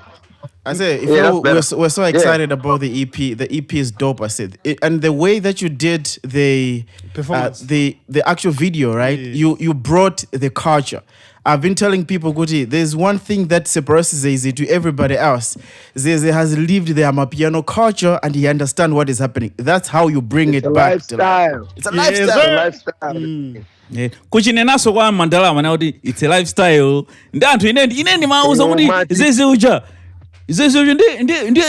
I say, we're so excited about the EP. The EP is dope. I said, and the way that you did the performance, the actual video, right? Yeah. You brought the culture. I've been telling people, Guti, there's one thing that separates Zeze to everybody else. Zeze has lived the Amapiano culture and he understands what is happening. That's how you bring it back. Lifestyle. It's a lifestyle. Kuchinenaso kwa mandala manauti it's a lifestyle. Ndantu inendi mauza kuti Zeze uja. Zeze uja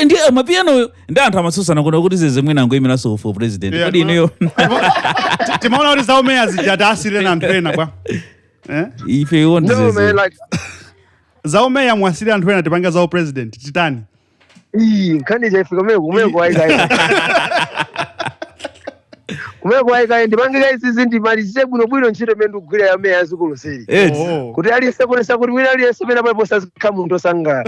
ndi Amapiano ndantu amasusa nakuna kuti Zeze mwina ngoimira so for president. Kodi ineyo. Timaona kuti zaumea zijadasire na ntwena kwa. If you want no, man, like Zaume ya mwasili anthu ena tipanga zao president titani. Kani je fika kumeko ai guys. kumekuwa ikaende mangika isisi ndimalize bwino ntchito imene ndikugwira yamene yazikulu seri kuti aliyese kuonesa kuti wina aliyese pena paliponse azikhala munthu osangala.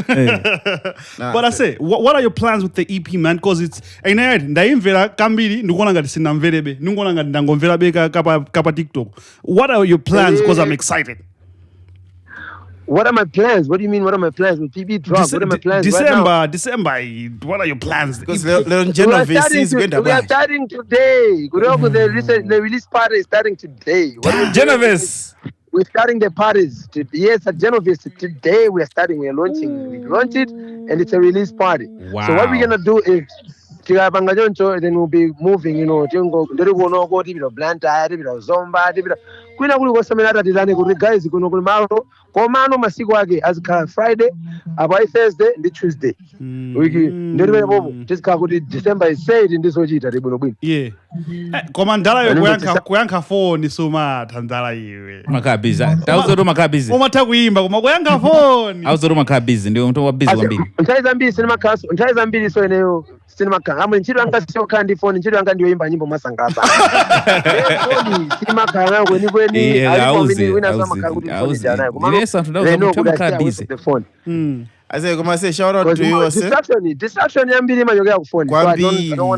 But I say, what are your plans with the EP, man? Because it's ndaimvera kambiri ndikuona ngati sinamverebe ndikuona ngati ndangomverabe kapa TikTok. What are your plans? Because I'm excited. What are my plans? What do you mean? What are my plans with PB drop? What are my plans December, right now? December. What are your plans? Because we are starting today. The release party is starting today. Genovese. We're starting the parties. Yes, at Genovese today we are starting. We are launching. We launch it, and it's a release party. Wow. So what we're gonna do is. Then we'll be moving, you know, Zomba, kwina kuli kosemelata tizane kuti guys kuno kuli malo komano masiku ake azikhala Friday apa Thursday ndi Tuesday wiki ndiri popo tisikhala kuti December is said ndizochita tibwino bwino koma ndala yo kuyankha phone suma thandala iwe makabiza tauzoto makabiza umatha kuimba koma kuyankha phone auzoto makabiza ndiyo mtu wa busy kwambiri nthawi zambiri so eneyo sinimakhala amwe ntchito yanga siyokhala ndi phone ntchito yanga ndiyoimba nyimbo masangalasa sinimakhala nayo kwenikweni shout out to you. Distraction yambiri manyokera ku phone.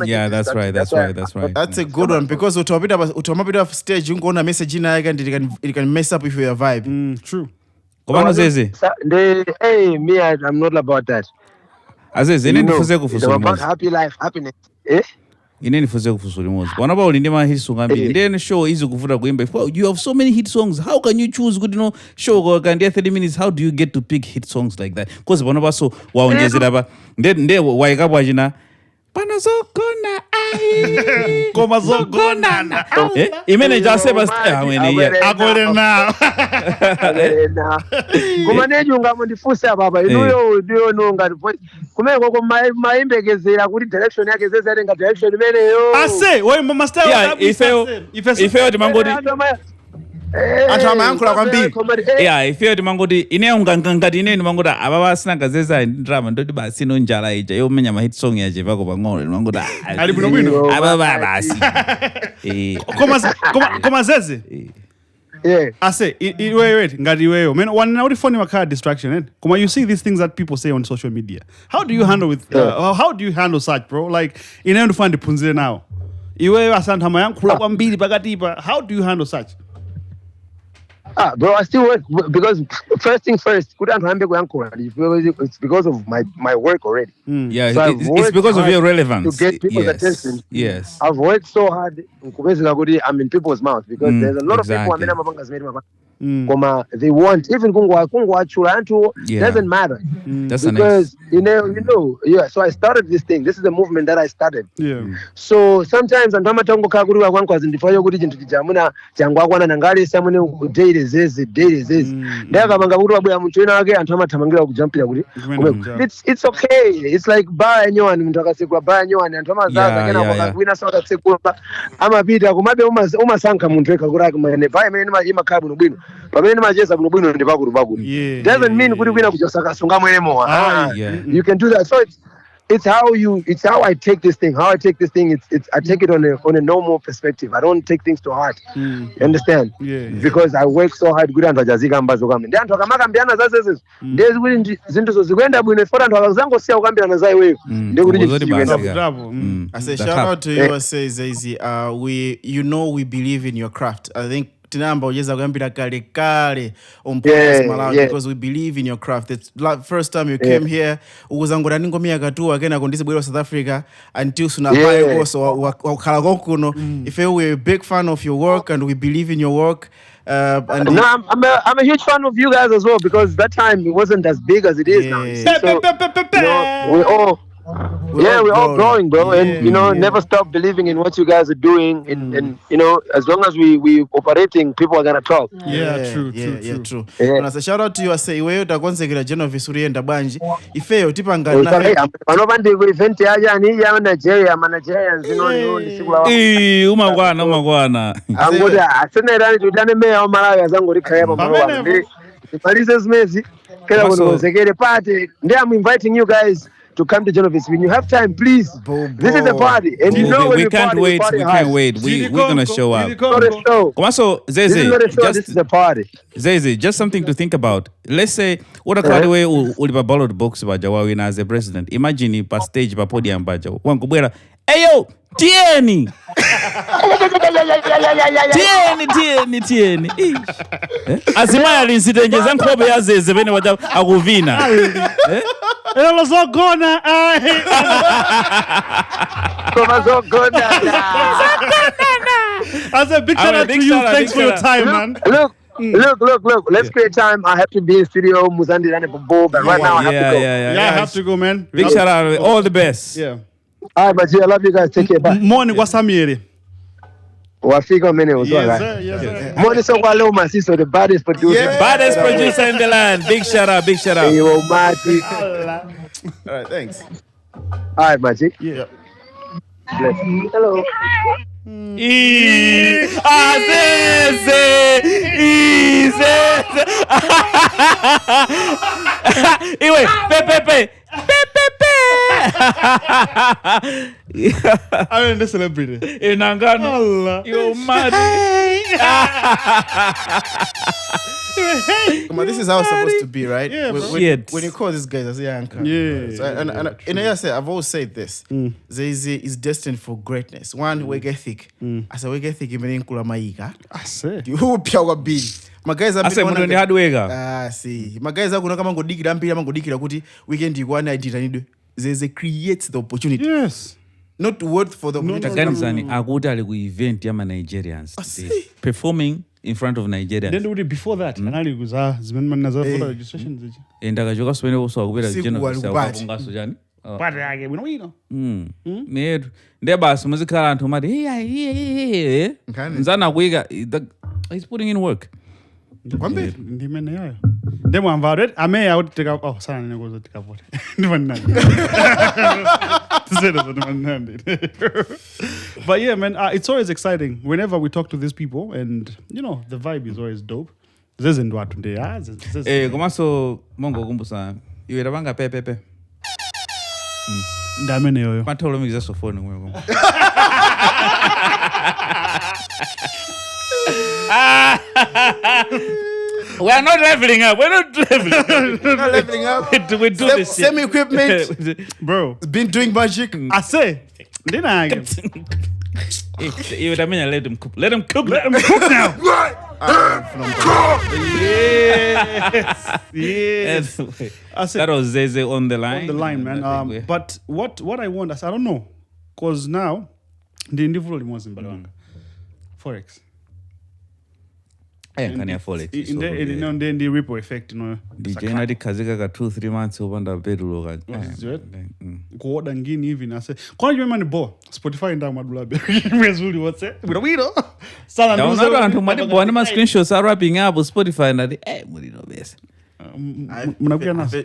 Yeah, that's right. That's a good one because utomapita off stage ungoona message ina yake and it can mess up with your vibe. True. Komano zeze. Hey, me I'm not about that. Azeze nifuze kufusula about happy life, happiness. Nifuze kufusula mozi. Bona ba ulinde ma hit song ambili. Then show izo kuvuta kuimba. You have so many hit songs. How can you choose good show go kan 30 minutes? How do you get to pick hit songs like that? Because bona ba so waongezera ba. Nde waikabwa jina Panazokona ai Koma zokona na imene jaseba awene akwere na koma nejunga mundifunse ababa inuyo ndiyo nonga kumeko ko maimbekezera kuti direction yake zezere nga direction imeneyo ase we mama style ifeo timangoti anthu amayankhula kwambiri ifeo timangoti ine ungangangati ine timangoti ababa sinanga zeza drama ndoti basi no njala ija yomenya ma hit song yaje pako pang'ono timangoti ali bwino ababa basi koma zeze I say, wait, ngadi weyo. Man, one now the funny makara distraction, eh? Kuma, you see these things that people say on social media. How do you handle how do you handle such, bro? Like, in order to find the punze now. Iwe asanta mayankula kwambiri pakatipa. How do you handle such? Bro, I still work because first thing first, it's because of my work already. Yeah, so it's because of your relevance. To get people's attention. Yes. I've worked so hard. I'm in people's mouth because there's a lot of people they want even doesn't matter. That's because you know, so I started this thing. This is the movement that I started. Yeah. So sometimes I'm matongo kakuri akwankwazi ndifayo kuti chintu kijamuna changwa kwana nangali samune daily zezi ndaka banga kuti wabya muchina wake anthu amathamangira kujumpira kuti it's okay. It's like baya nyowani muntu akasekwa baya nyowani anthu amazaza kana kwakawina so akasekwa amapita kumabe umasankha muntu eka kuraki mane baya imene imakhala bwino pamene nimacheza bwino ndi pakulu doesn't mean kuti kwina kuchosaka sunga mwene mowa you can do that. So it's how I take this thing. How I take this thing, I take it on a normal perspective. I don't take things to heart. You understand? Yeah. Because I work so hard. Good anthu ajazika ambazo kame. Ndi anthu akamakambirana zazeze. Ndezi kuti zinthu zozikuenda bwino ifota anthu akazango siya kukambirana za iweyo. Ndi kuti I say shout out to you. I say Zazy, we believe in your craft. I think tinamba ujeza kuyambira kale on Podcastmalawi because we believe in your craft. It's like first time you came here ukuzangura ningomia katu akena kondisi bwero South Africa until sunabai also wakhala kokuno. If we're a big fan of your work and we believe in your work. I'm a huge fan of you guys as well because that time it wasn't as big as it is now. So we're all growing, bro, and never stop believing in what you guys are doing, and as long as we operating, people are gonna talk. True. And as a shout out to you, I say wewe utakonzekera Genovese urienda banji ifeyo tipangana panopande ku event yaja ni ya Nigeria managerians ndisikula umakwana angoda asenera nditane meya wa Malawi azango likhaya pa Malawi Parises mezi kela konzekere party. I'm inviting you guys to come to Genovese. When you have time, please. This is a party, and you know when we can't wait. We can't wait. We're gonna show up. Not a show. So This is not a show. This is a party. Zeze, just something to think about. Let's say what a card way ulipa ballot box baja wawina as a president. Imagine pa stage pa podium baja. Wankubwera, "Eyo, tieni." Tieni. Azimaya linsitenjeza nkhobe ya Zeze bene waja akuvina. Ela zogona. I said big shout out to you. Thanks for your time, man. Look. Let's create time. I have to be in studio. Muzandi Rane Bobo, but right now I have to go. Yeah, I have to go, man. Big shout out. All the best. Yeah. All right, Maji, I love you guys. Take care. Bye. Morning, what's Samiri? Wafika mene was all right. Yes, sir. Morning, so Walo Masiso, the baddest producer. Yeah. Baddest producer in the land. Big shout out. Hey, yo, Mati. All right, thanks. All right, Maji. Yeah. Bless. Hello. Anyway, Pepe. I mean, the celebrity. Inangano. Yo, mad. Come on, this is how it's supposed to be, right? Yeah, when you call these guys, I say anchor. Yeah. So, and I say, I've always said this. Zeze is destined for greatness. One, work ethic. As a work ethic, even kula maika. I say. You pia bili. My guys have been on the hard way. See. My guys are going to come and go dig kuti weekend you want idea. Zeze creates the opportunity. Yes. Not worth for the opportunity. Takanizani akuta ali ku event ya Nigerians. Performing in front of Nigerians. Then do it before that. Nali kuza zimenman nazo for registration ziji. Ndakachoka swene uso akubera Genovese akungaso jani. Pati yake bwino. Nedu. Ndebasi muzikhala anthu mati hey. Nzana kuika he's putting in work. Kwambe ndimene yayo. Ndemo amvaret ame ya uti take up sana negozo take up. Ndivanani. But yeah, man, it's always exciting whenever we talk to these people, and you know the vibe is always dope. Zeze ndo atunde ya. Komaso mongo kumbusa. Iwe rabanga pepe. Ndamene yoyo. Matolo mikiza sofoni ngwe. We are not leveling up. We're not leveling up. We do this shit. Same equipment. Bro. It's been doing magic. I say. Then I again. You let them cook. Let them cook now. Yes. I said, that was Zeze on the line. On the line, man. But what I want, I don't know. Because now, the individual was in Balanga. Forex. I can't afford it. In the ripple effect, you know. DJ Nadi Kazika got 2-3 months over the bedroom. Go out and gain even. I say, call you man bo Spotify and down Madula. Where's really what's it? We don't know. Sala no to money bo my screenshots are wrapping up with Spotify and the no best.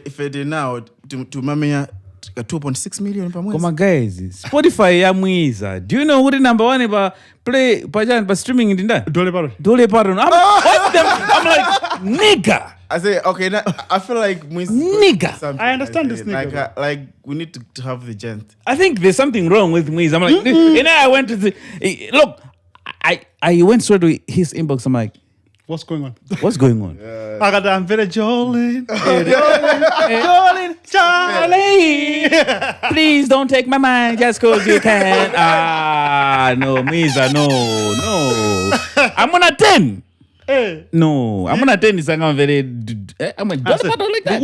If it did now to mamia 2.6 million per month. Come on, guys. Spotify ya mwiza. Do you know who the number one about play pajan but streaming in that? Dole Pardon. I'm like, nigga. I say, okay, now, I feel like nigga. I understand this nigga. Like we need to have the gent. I think there's something wrong with Mwiz. I'm like, and I went to look, I went straight to his inbox. I'm like, what's going on? I'm very jolly. Charlie. Please don't take my mind just because you can. No, Miza, no. I'm on a 10. No, I'm on a 10. I'm very. I'm a don't like that.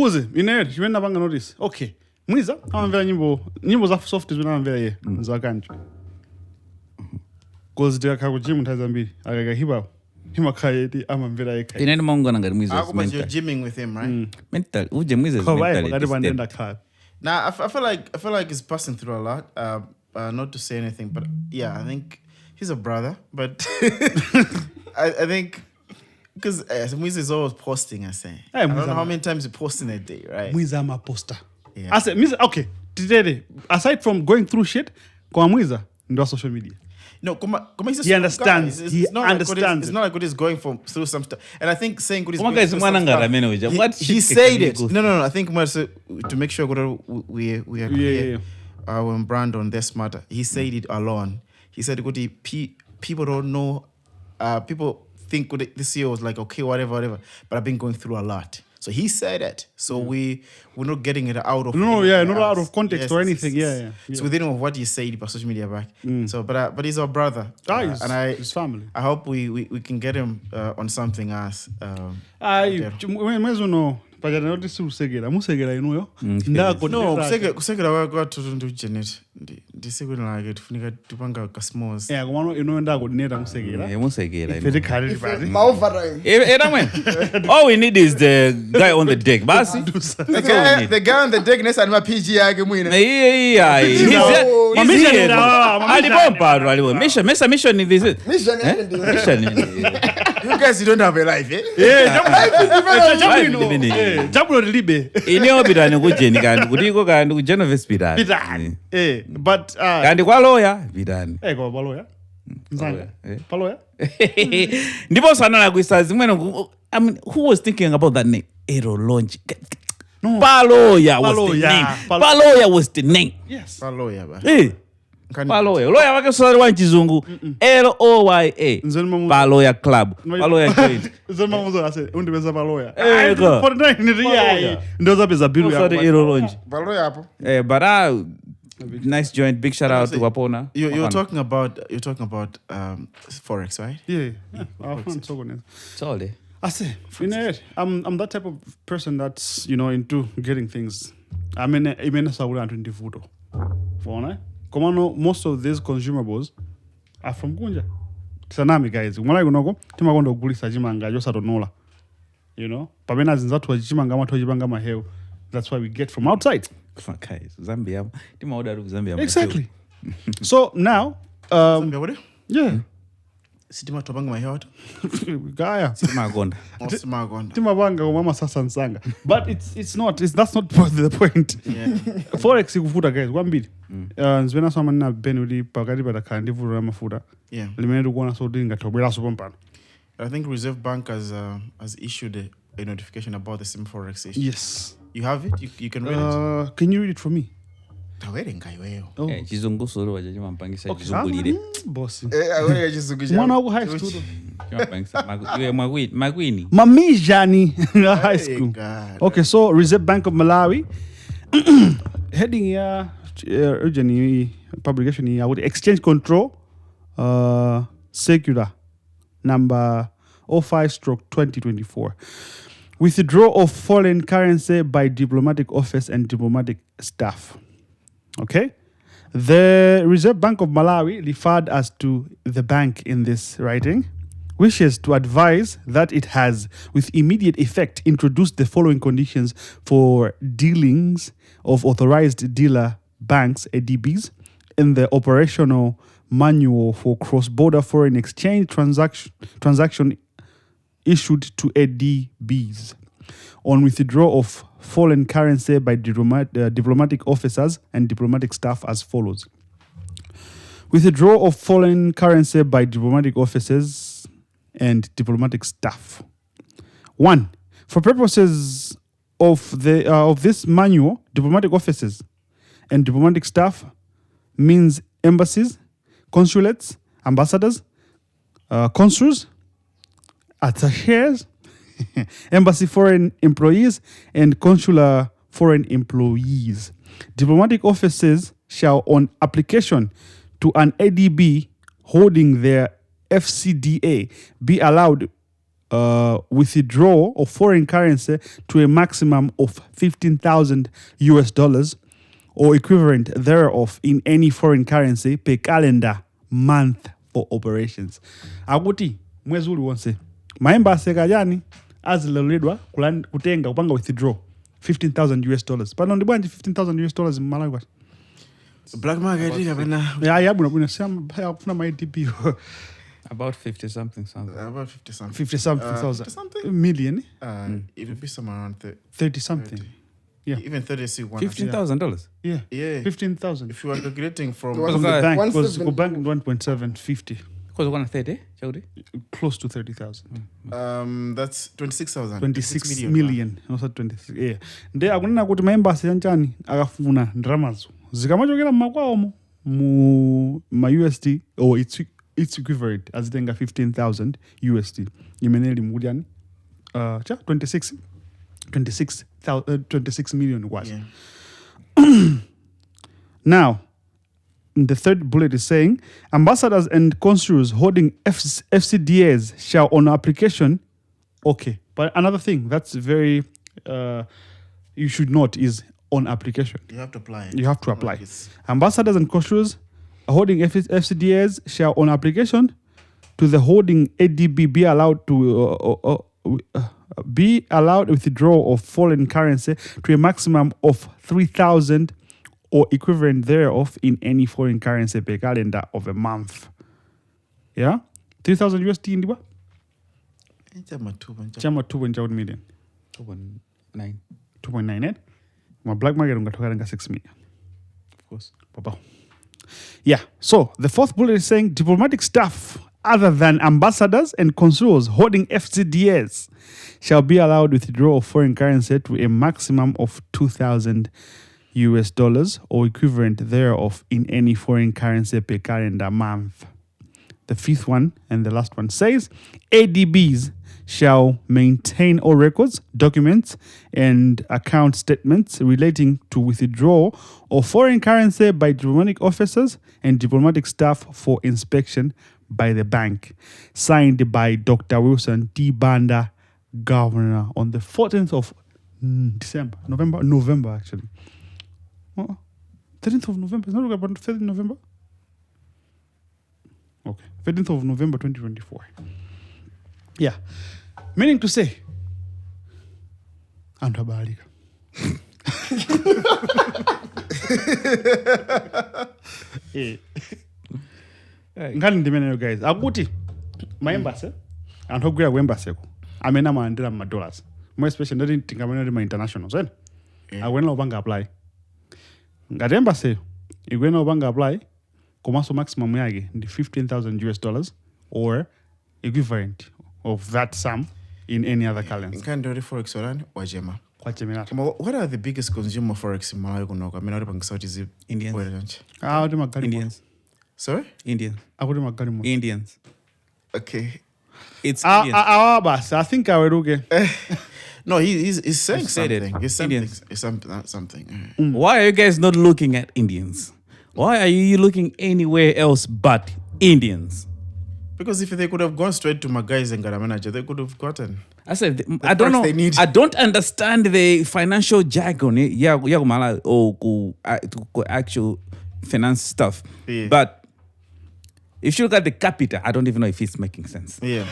You went up and notice. Okay. Miza, I'm very nyimbo za soft is when I'm very nzo country. Because they are kakujimu tazambiri. Agaga hibao. You're gymming with him, right? Mental. Now I feel like he's passing through a lot. Not to say anything, but yeah, I think he's a brother. But I think because Mwiza is always posting. I don't know how many times he posts in a day, right? Mwiza am a poster. Yeah. I said Mwiza. Okay, today aside from going through shit, kwa Mwiza ndo social media. No, he's a He smart understands. guy. He not understands Like it's not like what he's going through some stuff. And I think saying what he's Kuma going guys through some mwanangara stuff, mene uja. What he shit said can you it. go No. I think to make sure we are clear, Yeah. When brand on this matter, he said it alone. He said people don't know. People think the CEO was like, okay, whatever. But I've been going through a lot. So he said it. So we're not getting it out of not out of context or anything. It's, Yeah. It's within of what he said by social media back. So, but he's our brother. His family. I hope we can get him on something else. Mwezi uno pajana yote si usegera musegera inuyo No, kusegera kwatu ndi Janet ndisekwena like tufunika tupanga ka smalls. komano inuyo ndakodineta musegera Musegera. fete khali pati Overtime. Era man. All we need is the guy on the deck. Basi. The guy on the deck next time PG yake mwina. Yeah. Mission is this. Mission You guys don't have a life, eh? jabulo libe Inobirani kujeni kandi kutiko kandi kugenovese birani. bitani but Kandi kwa lawyer birani. kwa paloya nzanga paloya Ndipo sanana kuisazi mwene I mean who was thinking about that name? Aero launch. No. Paloya was the name. Paloya was the name. yes Paloya ba. Paloya. Lawyer wake sori wa chizungu. LOYA. Nzeni Paloya club. Paloya joint. zema muzo ase undibeza paloya Go. 49 ni yai ndo zapeza bill So the aero launch. Paloya hapo. But nice joint. Big shout out to Wapona. You're talking about Forex, right? yeah afan sogoneza It's all there. I say, I'm that type of person that's into getting things. I mean, even Saula and Difuto. For most of these consumables are from Kunja. Sanami guys. When I go, Timagondo Gulisa Jimanga, Josatonola. Pamena Zinzatu Jimanga Matojibanga Maheo. That's why we get from outside. Guys, Zambia. Tima order of Zambia. Exactly. So now, yeah. Sitima tobanga mahewat. Gaya. Magonda. Timabanga mama sasa nsanga. But that's not the point. Yeah. Forex ikufuta guys, kwambiri. Nzibena sama nina benuli pakati patakandi vura mafuta. Yeah. Limene kuona so dinga tobwera so pompano. I think Reserve Bank has issued a notification about the same Forex issue. Yes. You have it? You can read it? Can you read it for me? Oh. Chizungu soro wajaji mampangisa Okay. chizungulire. Boss. Mwana wa high school. Magwini. Mamijani high school. God. Okay, so Reserve Bank of Malawi heading here urgent publication here with exchange control circular number 05/2024. Withdrawal of foreign currency by diplomatic office and diplomatic staff. Okay? The Reserve Bank of Malawi referred us to the bank in this writing, wishes to advise that it has, with immediate effect, introduced the following conditions for dealings of authorized dealer banks, ADBs, in the operational manual for cross-border foreign exchange transaction issued to ADBs on withdrawal of foreign currency by diplomatic officers and diplomatic staff as follows. Withdrawal of foreign currency by diplomatic officers and diplomatic staff. 1. For purposes of this manual, diplomatic officers and diplomatic staff means embassies, consulates, ambassadors, consuls, attachés, embassy foreign employees, and consular foreign employees. Diplomatic offices shall, on application to an ADB holding their FCDA, be allowed withdrawal of foreign currency to a maximum of $15,000 or equivalent thereof in any foreign currency per calendar month for operations. Akuti mwezi uli wonse maemba asekajani aziloledwa kutenga kupanga withdraw $15,000. Pano ndi bwanji $15,000 in Malawi. Black market yapena. Yeah, yabu na sema kufuna ma ADB. About 50 something. About 50 something. 50 something thousand. 50 something? Million. It would be somewhere around 30 something. Yeah. Even 36 one. $15,000. Yeah. Yeah. 15,000. If you are calculating from Because the bank was 1.7. bank 1.750, Because 130, Chaudi. close to 30,000. that's 26,000. 26 million. Also 26. Yeah. Nde akunena kuti maembasi yanchani akafuna ndramazo. Zikamachokera mmakwaomo mu USD or its equivalent azitenga 15,000 USD. Imeneli muliani 26 million was. Yeah. Now, the third bullet is saying ambassadors and consuls holding FCDAs shall on application. Okay, but another thing that's very you should note is on application. You have to apply. You have to apply. Yes. Ambassadors and consuls holding FCDAs shall on application to the holding ADB be allowed to be allowed withdrawal of foreign currency to a maximum of 3,000 or equivalent thereof in any foreign currency per calendar of a month. Yeah? 3,000 USD ndiba? Chama 2 million. 2.9. 2.9, eh? My black market ungatokanga 6 million. Of course. Papa. Yeah. So the fourth bullet is saying diplomatic staff other than ambassadors and consuls holding FCDAs shall be allowed withdrawal of foreign currency to a maximum of 2,000 US dollars or equivalent thereof in any foreign currency per calendar month. The fifth one and the last one says ADBs shall maintain all records, documents, and account statements relating to withdrawal of foreign currency by diplomatic officers and diplomatic staff for inspection by the bank. Signed by Dr. Wilson D. Banda, Governor, on the 14th of November actually. 13th of November. It's not about 13th of November. Okay, 13th of November 2024. Yeah. Meaning to say, antabalika. Ngani ndimene guys. Akuti maembasi anthu ogwira ku embassy ko amene amalandira $, more especially ndati tingamene ma internationals ene. Akuyenera kupanga apply. Ngati embassy ikuyenera kupanga apply komanso maximum yake ndi 15,000 US dollars or equivalent of that sum in any other currency. Kind of Forex orani wajema. Kwachemeratu. What are the biggest consumer Forex in Malawi kunoka? I mean, what about is Indians. Akuti magali. Indians. Sorry? Indians. Akuti magali mo. Indians. Okay. It's Indians. Bas, I think I will get. No, he's saying said it. something. He's saying Indians. something. Why are you guys not looking at Indians? Why are you looking anywhere else but Indians? Because if they could have gone straight to my guys and got a manager, they could have gotten. I said, I don't know. I don't understand the financial jargon. Yeah, Malawi or actual finance stuff. Yeah. But if you look at the capita, I don't even know if it's making sense. Yeah.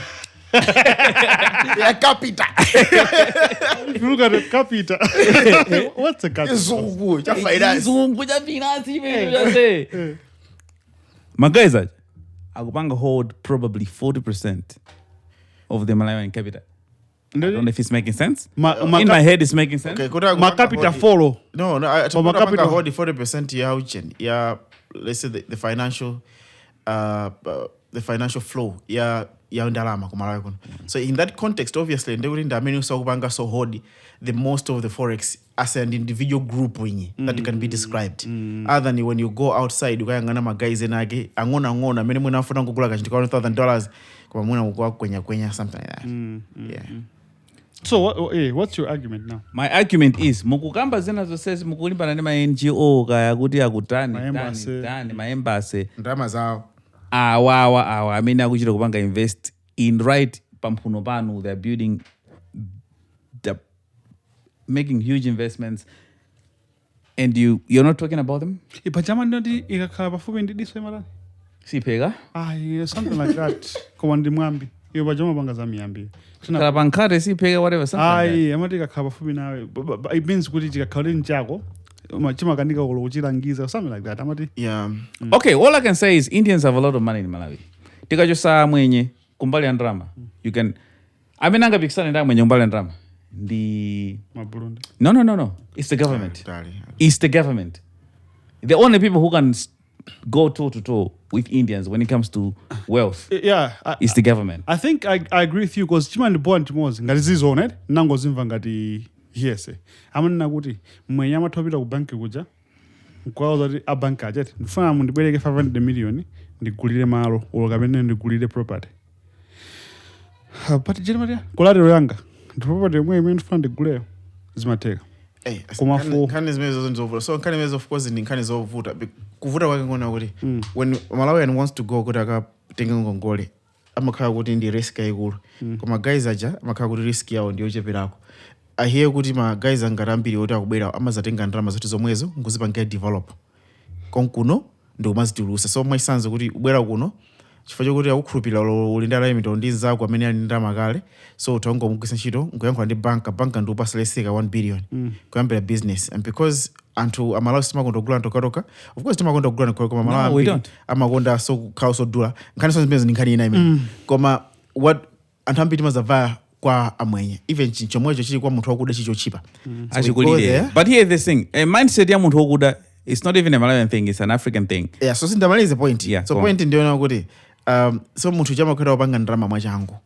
Yeah, capita. If you look at the capita, what's a capita? My guys, Agubanga hold probably 40% of the Malawian capital. I don't know if it's making sense. In my head, it's making sense. Okay, My capita follow. No, I my capital hold the 40% yeah, let's say the financial flow yeah ndalama ku Malawi kuno. So in that context, obviously, so hold the most of the Forex as an individual group that can be described. Other than when you go outside, you can my guys enage angona many muna funa kugula ka $1,000 kwa muna ukwa kwenya something like that. Yeah. So what's your argument now? My argument is mukukamba zena zose mukulimba na ma NGO kaya kuti akutani ma embassy Ndama zao. Awa. I mean, akuchira kupanga invest in right pamphuno pano. They're building, they're making huge investments, and you're not talking about them. Ipachama ndoti ikakhala pafupi ndi diso imara. Sipega? Something like that. Kwa ndi mwambi. Iyo pachama panga za miyambi. Kala bankare sipega whatever something like that. Amati ikakhala pafupi nawe. It means kuti chikakhala nchako. Chimakanika kuchilangiza something like that. Amati. Yeah. Okay, all I can say is Indians have a lot of money in Malawi. Tika chosa mwenye kumbali andrama. You can amenanga bikisana nda mwenye kumbali andrama. No. It's the government. It's the government. The only people who can go toe to toe with Indians when it comes to wealth. Yeah, it's the government. I think I agree with you because chimani point mozi ngati zizone nango zimva ngati yese. Amana kuti mwenye amatopita ku bank kuja. Nkwaza kuti a bank ajeti ndifuna mundibwereke 500 million ndigulire malo olokapene ndigulire property. But Jeremy, collateral yanga. The property imene ndifuna ndiguleyo zimateka. Nkani zimene zozovuta. So nkani zimene of course ndi nkani zovuta. Kuvuta kwake ngona kuti when Malawian wants to go kuti akatenga ngongole amakhala kuti ndi risk yayikulu. Koma guys aja amakhala kuti risk yawo ndiyo cheperako. I hear kuti ma guys angarambiri kuti akubwera amazatenga ndalama zoti zomwezo nguzipangira develop. Konkuno ndo mazitulusa. So maisanzo kuti ubwera kuno chifukwa chokuti akukhulupirira ulinda alignment ndi nzako amene ali ndalama kale. So utangomugwisa ntchito ngoyankhula ndi banka ndi upasaleseka 1 billion kuyambira business. And because anthu amalawi simakondogula ntokatoka, of course timakondogula ntokatoka koma malawi amakonda so khawo so dula nkhani sonse zimene nkhani ina imene. Koma what anthu ambiri mazavaya kwa amwenye even chomwecho chili kwa munthu wakuda chicho chipa. But here the thing, a mindset ya munthu wakuda, it's not even a Malawian thing, it's an African thing. Yeah, so sindamalize point. Yeah, so point ndiona kuti so munthu chama kwenda wapanga ndalama mwachangu.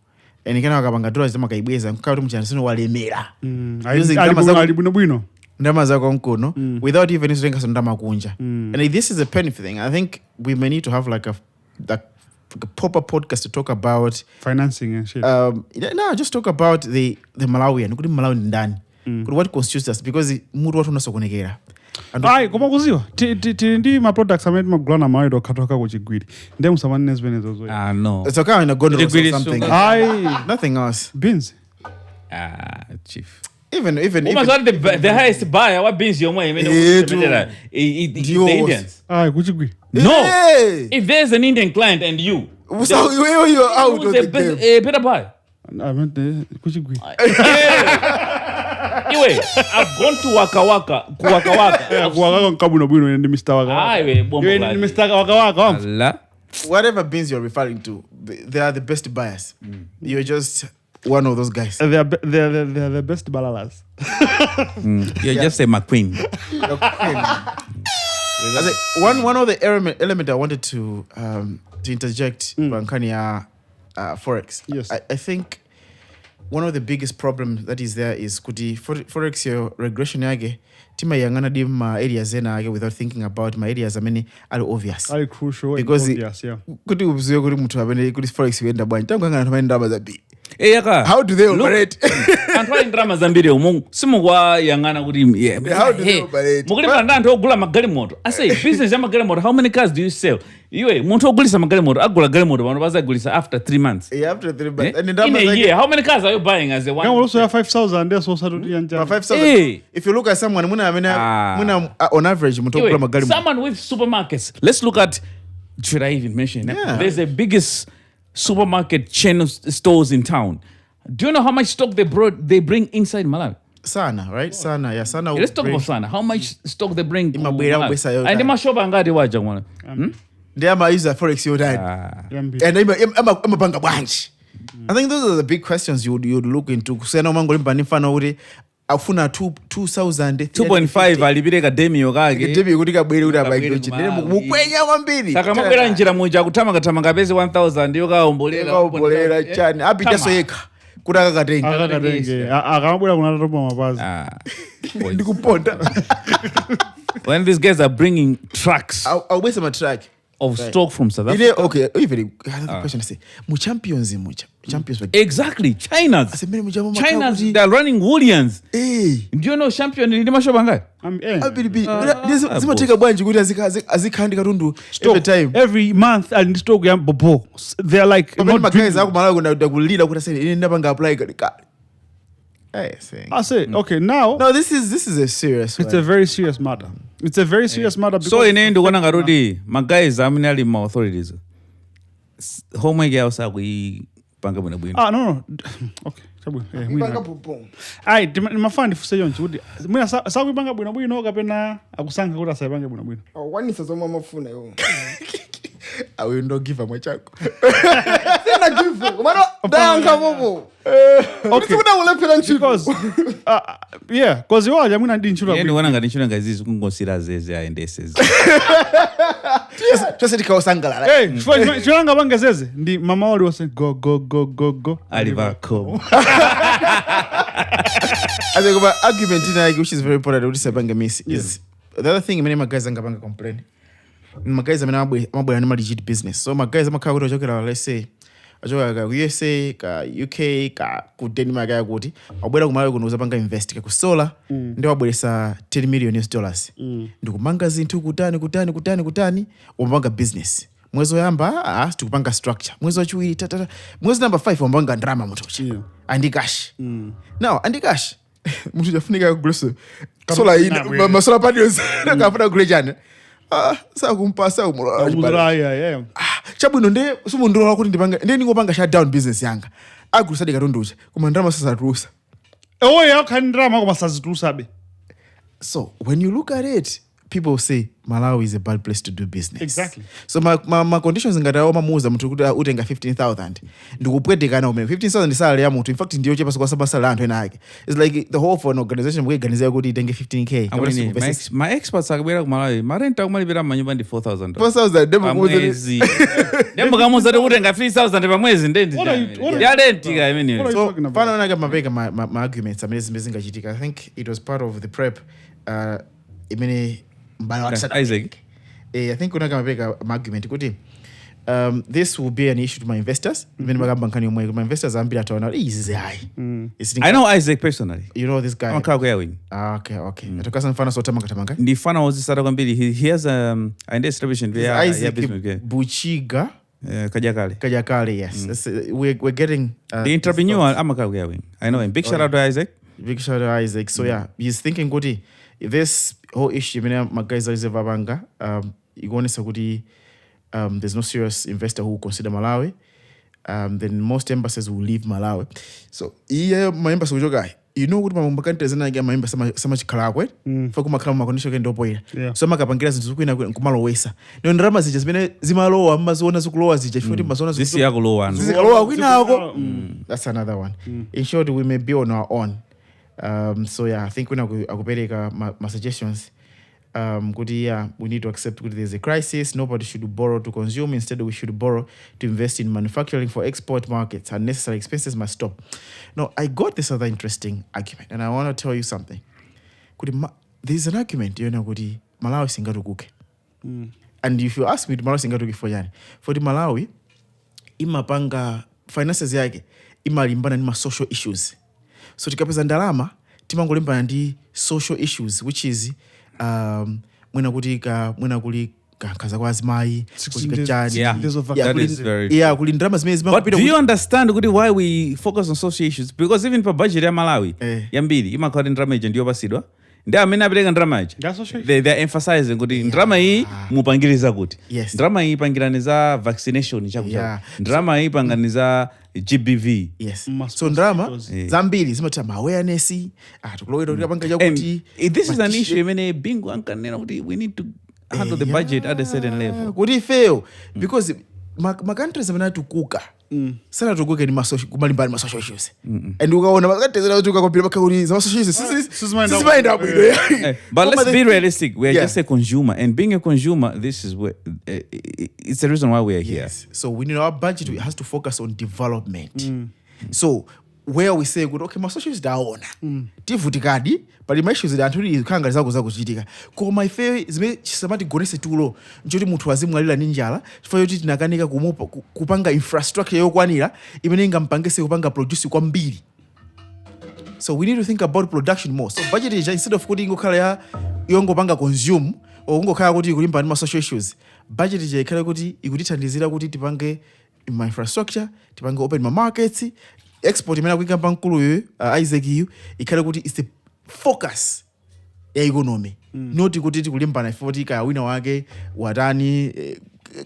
Enikana wakapanga dola chama kaibweza nkati mchana sino walemera. Ali bwino. Ndama zako nkono without even using some ndama kunja. And this is a painful thing. I think we may need to have like a proper podcast to talk about financing and shit. No, just talk about the Malawian. Kuti Malawi ndani. What constitutes us because mutu watu unasokonekera. Ai, koma kuziwa. Ndi ma products amene magulana mawe dokatoka kuchigwiri. Ndiye musamani nezbene zozo. No. It's okay in a gondol or something. Nothing else. Beans. Chief. Even the highest buyer what beans your money the Indians. Kuchigwiri. No. If there's an Indian client and you so you are out of the game. Better buy. I meant kuchigwiri. Anyway, I've gone to Waka Waka. Kuwaka nkabuno bwino ndi Mr. Waka. Ndi Mr. Waka. Whatever beans you're referring to, they are the best buyers. You're just one of those guys. They're the best balalas. You're just a McQueen. One of the element I wanted to interject Bankania Forex. Yes. I think one of the biggest problems that is there is kuti Forex your regression yage tima yangana di ma areas zena yage without thinking about my areas amene are obvious. Are crucial because and obvious, yeah. Kuti ubziwe kuti muthu amene kuti Forex yenda bwanji tangu ngana thama ndaba za bi. How do they operate? Anthu ali ndalama zambiri umu simukwa yangana kuti how do they operate? Mukuli panda anthu ogula magalimoto. I say business ya magalimoto, how many cars do you sell? Iwe munthu ogulisa magalimoto agula galimoto pano bazagulisa after 3 months. Yeah, after 3 months. And in a year, how many cars are you buying as a one? You also have 5,000 there so sadu yanja. 5,000. If you look at someone muna on average munthu ogula magalimoto. Someone with supermarkets. Let's look at, should I even mention it? Yeah. There's the biggest supermarket chain of stores in town. Do you know how much stock they bring inside Malawi? Sana, right? Sana, yeah, Sana. Let's talk about Sana. How much stock they bring? And the mashoba ngati waja mwana. They are use Forex your dad. And I'm a bank branch. I think those are the big questions you would look into. Kusena mangoli mpanifana uri afuna 2,000 2.5 alibireka demi yokage. Demi kutika bwiri uda bike. Mukwenya wambiri. Saka mabwera njira muja kutama kapezi 1,000 yokaombolera chani. Apita so yeka. Kudaka katenge. Akamabwera kunatopa mapazi. Ndikuponda. When these guys are bringing trucks. I'll waste my track. Of stock from South Africa. Okay, even another question to say. Champions. Exactly, China's, they're running Woolians. Hey. Do you know champion in Mashobangai? Every time. Every month and stock bobo. They're like I say, okay, now. No, this is a serious. It's a very serious matter. It's a very serious matter. So in end, one garudi, my guys, I'm nearly my authorities. Home my girls are we bank up in a no. Okay. Ai, mafandi fuse yonchi kuti. Mwina saku banga bwino bwino kapena akusanga kuti asayibanga bwino bwino. Wani sazoma mafuna yo. I will not give a mwachako. Sina give. Kumano danga bobo. Okay. Because because you are mwina ndi nchula. Yeni wana ngati nchula ngazizi kungosira zeze aendesezi. Chose tikawasangala. Hey, chulanga bangezeze ndi mama wali wase go. Alivako. I think about argument which is very important with Sabangamisi is the other thing many of my guys are complain. My guys are not legit business. So my guys are let's say USA, UK, Denmark, Abwera kumala kunoza panga invest ku solar ndio abweresa $10 million. Ndikumanga zinthu kutani umpanga business. Mwezi oyamba tikupanga structure. Mwezi wachiwiri mwezi number 5 umpanga drama mutocha. Andi cash. Now andi cash. Mtu jafunika kugreso. Solar ina masolar panels kafuna grejana. Sa kumpasa umuraya chabuno nde sumundola kuti ndipanga nde ningopanga shutdown business yanga agrusa dikatondocha koma ndrama sasatrusa yakhandirama koma sazitrusabe. So when you look at it, people say Malawi is a bad place to do business. Exactly. So my conditions ngatawo mamuza mtu kuti utenga 15,000 ndikupwetekana umene 15,000 salary ya mtu in fact ndiyo chepa kwa sababu salary anthu ena ake. It's like the whole for an organization mweganiza kuti itenge 15k. My experts akabwera ku Malawi marenta kumalipira manyumba ndi 4,000. 4,000 demo mwezi. Demo kamuza kutenga 3,000 pa mwezi ndendi. Ya rent ka imene. So fana wana mapeka my arguments amazing zingachitika. I think it was part of the prep imene Isaac. I think unaga mapeka argument kuti this will be an issue to my investors. My investors are ambira tona easy high. I know Isaac personally. You know this guy. Okay. Atukasa mfana sota mangatamanga. Ndi fana wozisara kwambiri. He has an establishment via business. Buchiga Kajakale, yes. We're getting the entrepreneur amakawing. I know him. Big shout out to Isaac. Big shout out to Isaac. So yeah, he's thinking kuti this whole issue magaiza izevabanga igonesa kuti there's no serious investor who will consider Malawi. Then most embassies will leave Malawi. So my embassy ujoga you know kuti mamambakante zina ngia maimba sama chikhalakwe fakuma khala makondisho ke ndopoira so makapangira zinthu zokwina kumalowesa no ndrama zija zimene zimalowa maziona zikulowa zija chifukwa maziona zikulowa kwinako. That's another one. In short, we may be on our own. So yeah, I think when akupereka my suggestions we need to accept that there's a crisis. Nobody should borrow to consume. Instead, we should borrow to invest in manufacturing for export markets. Unnecessary expenses must stop. Now, I got this other interesting argument, and I want to tell you something. There's an argument, Malawi singatukuke. And if you ask me, Malawi singatukuke for the Malawi, imapanga finances yake imalimbana ni social issues. So tikapeza ndalama timangolimbana ndi social issues, which is mwina kuli kaza kwa azimai kuli ndrama zimene but do you understand why we focus on social issues? Because even for budget ya Malawi yambiri imakhala ndrama ije ndiyo pasidwa ndi amene apereka ndrama ije they are emphasizing kuti ndrama iyi mupangiriza kuti ndrama iyi pangiraniza vaccination chakucha ndrama iyi panganiza GBV. So ndrama zambiri zimata awareness tukulowera tikapanga chakuti this is an issue imene bingu ankanena kuti we need to handle the budget at a certain level kuti fail because my countries amene atukuka sana tukuke ni kumalimbana ma social issues and ukaona makatezera kuti ukakopira pakuri za social issues sizimaenda abwino. But let's be realistic. We are just a consumer, and being a consumer, this is where it's the reason why we are here. So we need our budget has to focus on development. So where we say okay, my social issues daona tivutikadi but my issues that anthu khanga zako kuchitika ko my fair zime chisamati gonese tulo njoti muthu azimwalira ninjala chifukwa yoti tinakanika kupanga infrastructure yokwanira imene ingampangese kupanga produce kwambiri. So we need to think about production more. So budget is instead of kuti ingokhala ya yongopanga consume or ingokhala kuti ikulimba ndi social issues, budget is ikhala kuti ikutithandizira kuti tipange infrastructure, tipange open markets, export imene kuikamba nkulu Isaac you ikhala kuti is the focus ya economy not kuti tikulimbana ifoti ka wina wake watani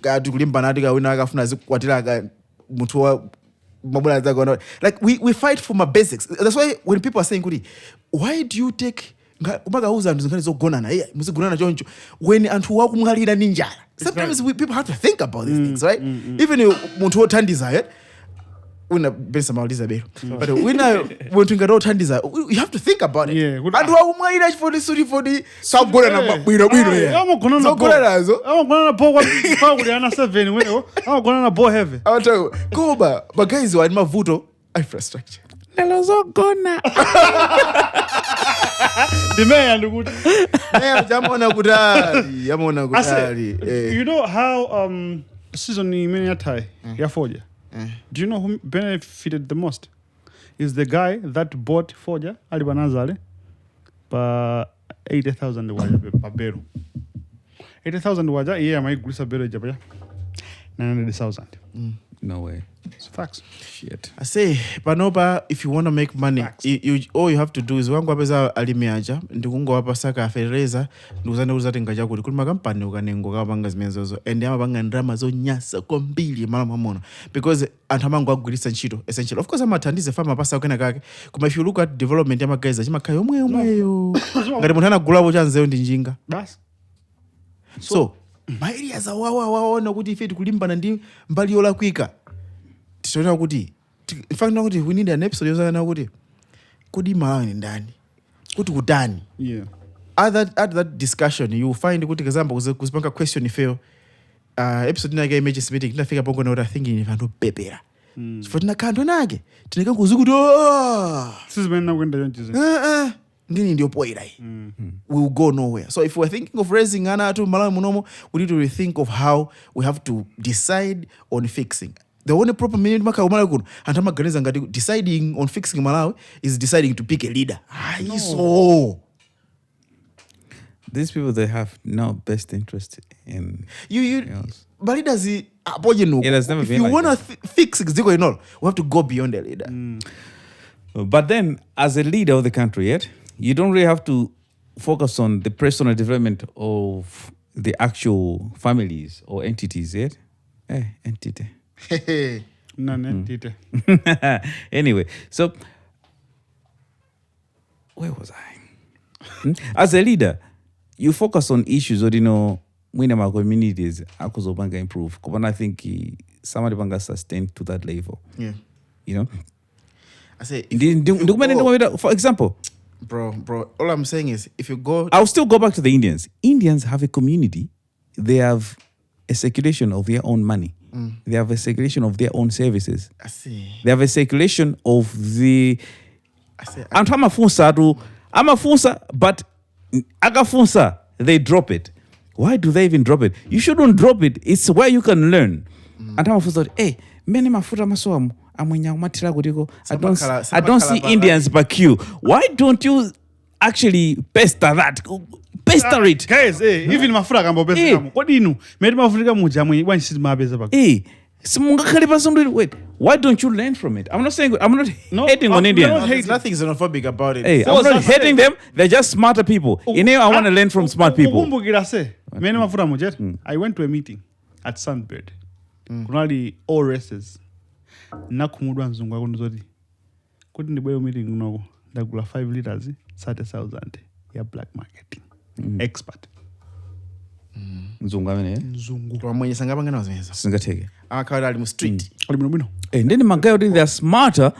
ka tikulimbana ati ka wina akafuna zikwatira ka muthu wa mabula zako like we fight for my basics. That's why when people are saying kuti why do you take kumaka uza anthu zingane zogonana muzigonana choncho when anthu wakumwalira ninjala sometimes people have to think about these things, right? Even muntu othandiza una besa maliza bero but wina muntu ngatothandiza you have to think about it. Andu aumwaira for the sagona na bwino sagona nazo amagona na po kuli ana 7 wewe amagona na bo heavy awatho kuba guys wa mavuto infrastructure nelozogona dimeya ndikuti yamona kutali you know how season imene yathai yafoja. Do you know who benefited the most? Is the guy that bought Foja Alibanazale pa 80,000 waja pa bero. 80,000 waja yeah my gulisa bero jabaya 900,000. No way. It's facts. Shit. I say panopa if you want to make money all you have to do is wangu apeza alimiaja ndikungo wapa saka afereza ndikuzanda uzati ngaja kuti kuli makampani ukanengo kapanga zimenezozo and amapanga ndrama zonyasa kwambiri mala mwamono because anthu amango agwirisa ntchito essentially of course amathandize farmer pasa ukena kake koma if you look at development yamagazi achimakhala yomweyo ngati munthu anagulapo chanzeyo ndi njinga basi so my areas waona kuti ife tikulimbana ndi mbali yolakwika titoona kuti in fact kuti we need an episode yozana kuti kodi Malawi ni ndani kuti kutani at that discussion you find kuti kazamba kuzipanga question fail episode nake emergency meeting tinafika pongo na thinking if andu pepera chifukwa tinakhandwa nake tineka kuzukuti sizimene kwenda yonchize ngini ndio poira we will go nowhere. So if we're thinking of raising ana to Malawi munomo, we need to rethink of how we have to decide on fixing. The only proper meaning maka Malawi kuno antama ganeza ngati deciding on fixing Malawi is deciding to pick a leader. So these people, they have no best interest in you but leaders apoje no. It has never if been you like want to fix Ziko and all, we have to go beyond the leader. But then, as a leader of the country, you don't really have to focus on the personal development of the actual families or entities, entity. Non-entity. Anyway, so where was I? As a leader, you focus on issues or when our communities akuzobanga improve. Because I think somebody banga sustain to that level. Yeah. You know? I say for example. Bro, all I'm saying is if you go I'll still go back to the Indians. Indians have a community. They have a circulation of their own money. They have a circulation of their own services. I see. They have a circulation of the I'm amafunsa, but agafunsa, they drop it. Why do they even drop it? You shouldn't drop it. It's where you can learn. And amafunsa, hey, many mafuta maswamu. I don't see Indians but you. Why don't you actually pester that? Pester it. Guys, even mafuta kamba pester kamo. Kodi inu, meri mafuta kamo jamwe why shit mabeza bako. Wait, why don't you learn from it? I'm not hating on Indians. There's nothing xenophobic about it. Hey, I'm not hating them. They're just smarter people. I want to learn from smart people. I went to a meeting at Sunbird. Kunali all races. Nakumudwa nzungu akunuzoti kuti ndibweyo meeting kunoko ndagula 5 liters 30,000 ya black marketing expert nzungu amene nzungu kwa mwenye sangapanga nazo zenza singateke akawala ali mu street ali bwino ndeni magayo they are smarter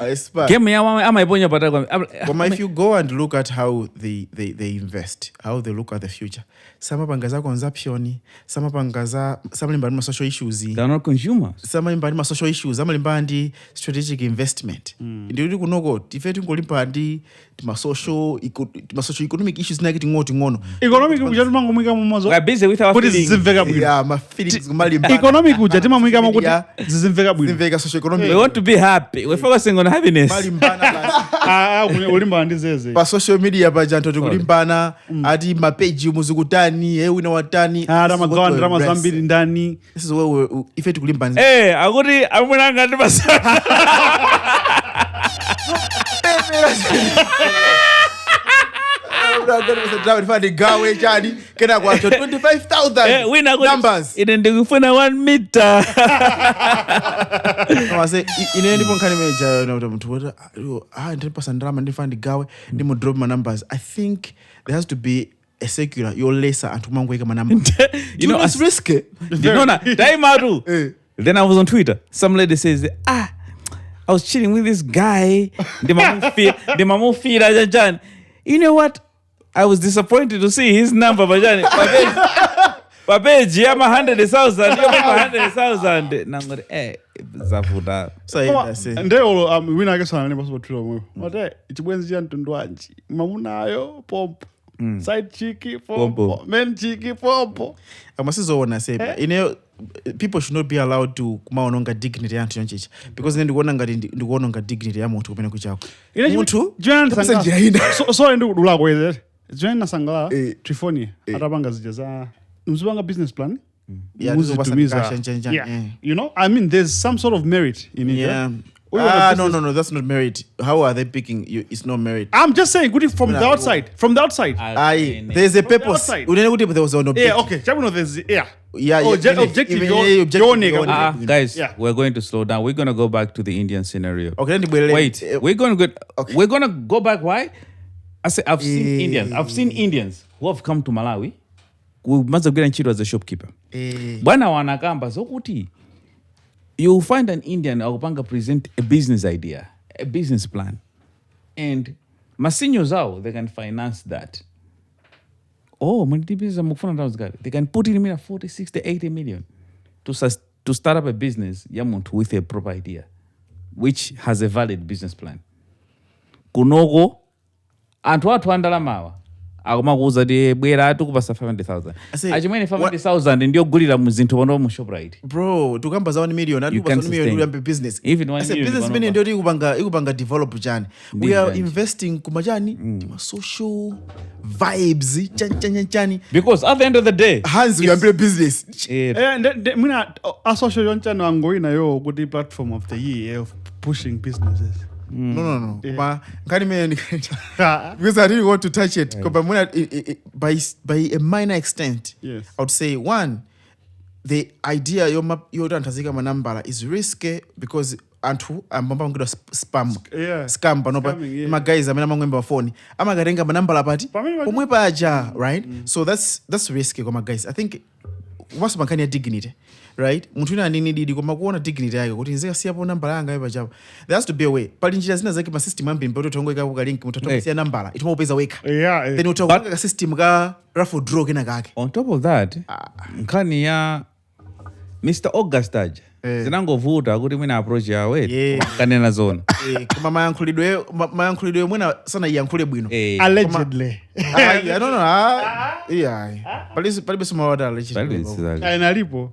game yawo amaiponya pataka but if you go and look at how they invest, how they look at the future, some pangaza consumption, some pangaza some limba social issues, they are not consumers, some limba social issues, some limba ndi strategic investment ndi kunoko ifeti ngolimba ndi ma social economic issues nakiti ngoti ngono economic kuja mangomwika mumazo we are busy with our feelings yeah my feelings malimba economic kuja timamwika makuti zizimveka bwino zimveka social economic we want to be happy, we're focusing on happiness malimbana ulimba ndizeze pa social media pa janto tikulimbana ati ma page muzikutani wina watani magawa drama zambiri ndani. This is where ife tikulimbana akuti amuna ndi basa gawe chani kena kwacho 25,000 numbers ine ndikufuna 1 meter wase ine ndipo nkhani meja na mtu ndipasa ndrama ndifana ndigawe ndimo drop my numbers. I think there has to be a secular yolesa anthu kumangoika manamba. You know, it's risky. Time out. Then I was on Twitter. Some lady says, I was chilling with this guy. The mamu feel. You know what? I was disappointed to see his number, Bajani. Pape, Jama 100,000. You 100,000. Nangore, zafuda. So that's it. And they all wina ke sana ne baso bathulo mo. Mate itibwenzi ya ntondwanji. Mamunayo pompo. Side cheeky pompo. Men cheeky pompo. Amasizowona say people should not be allowed to kumaononga dignity ya anthu chonchichi because then ndikuononga dignity ya munthu kumene kuchako. Munthu so ndikudula kweze. Join Sangala Trifoni atapanga zija za mzibanga business plan. Yeah, you know, I mean, there's some sort of merit in it. Yeah. No, that's not merit. How are they picking you? It's not merit. I'm just saying, good from the outside. From the outside. There's a purpose. There was an objective. Yeah, okay. There's objective. Guys, we're going to slow down. We're going to go back to the Indian scenario. Okay, wait. We're going to go back. Why? I say I've seen Indians who have come to Malawi who must have gotten as a shopkeeper. Bwana wanakamba so kuti you find an Indian akupanga present a business idea, a business plan, and masinyo zao they can finance that. Oh, they can put in 40, 60, 80 million to start up a business with a proper idea, which has a valid business plan. Kunogo anthu athu andalamawa akumakuuza ti bwera atukupasa 500,000 achimwene 500,000 ndiyo gulira muzinthu pano mu Shoprite bro tukamba za 1 million atukupasa 1 million uyambe business even 1 million business mene ndio ikupanga develop chani we are investing kumachani social vibes chani because at the end of the day hands uyambe business mina social yonchano angoina yo kuti platform of the year of pushing businesses. No. But because I didn't want to touch it. By a minor extent, yes. I would say one, the idea you're tazika manambala is risky because anthu ambamba ngida scam panopa my guys amena mangwemba phone amagarenga manambala pati pomwe paja, right? So that's risky kwa guys. I think what's bankani ya dignity, right? Muntu ina nini didi kwa kuona dignity yake kuti nzeka siyapo nambala yanga ipa chapa. There has to be a way. Pali njira zina zake ma system ambi mpoto tongoeka ku link mutatoka nambala ituma upeza weka. Then utakuwa system ka raffle draw kina kake. On top of that, nkani ya Mr. Augustage zinangovuta kuti mwina approach yawe kanena zone kama mayankhulidwe mwina sana yankhule bwino allegedly I don't know palibe soma wada allegedly nalipo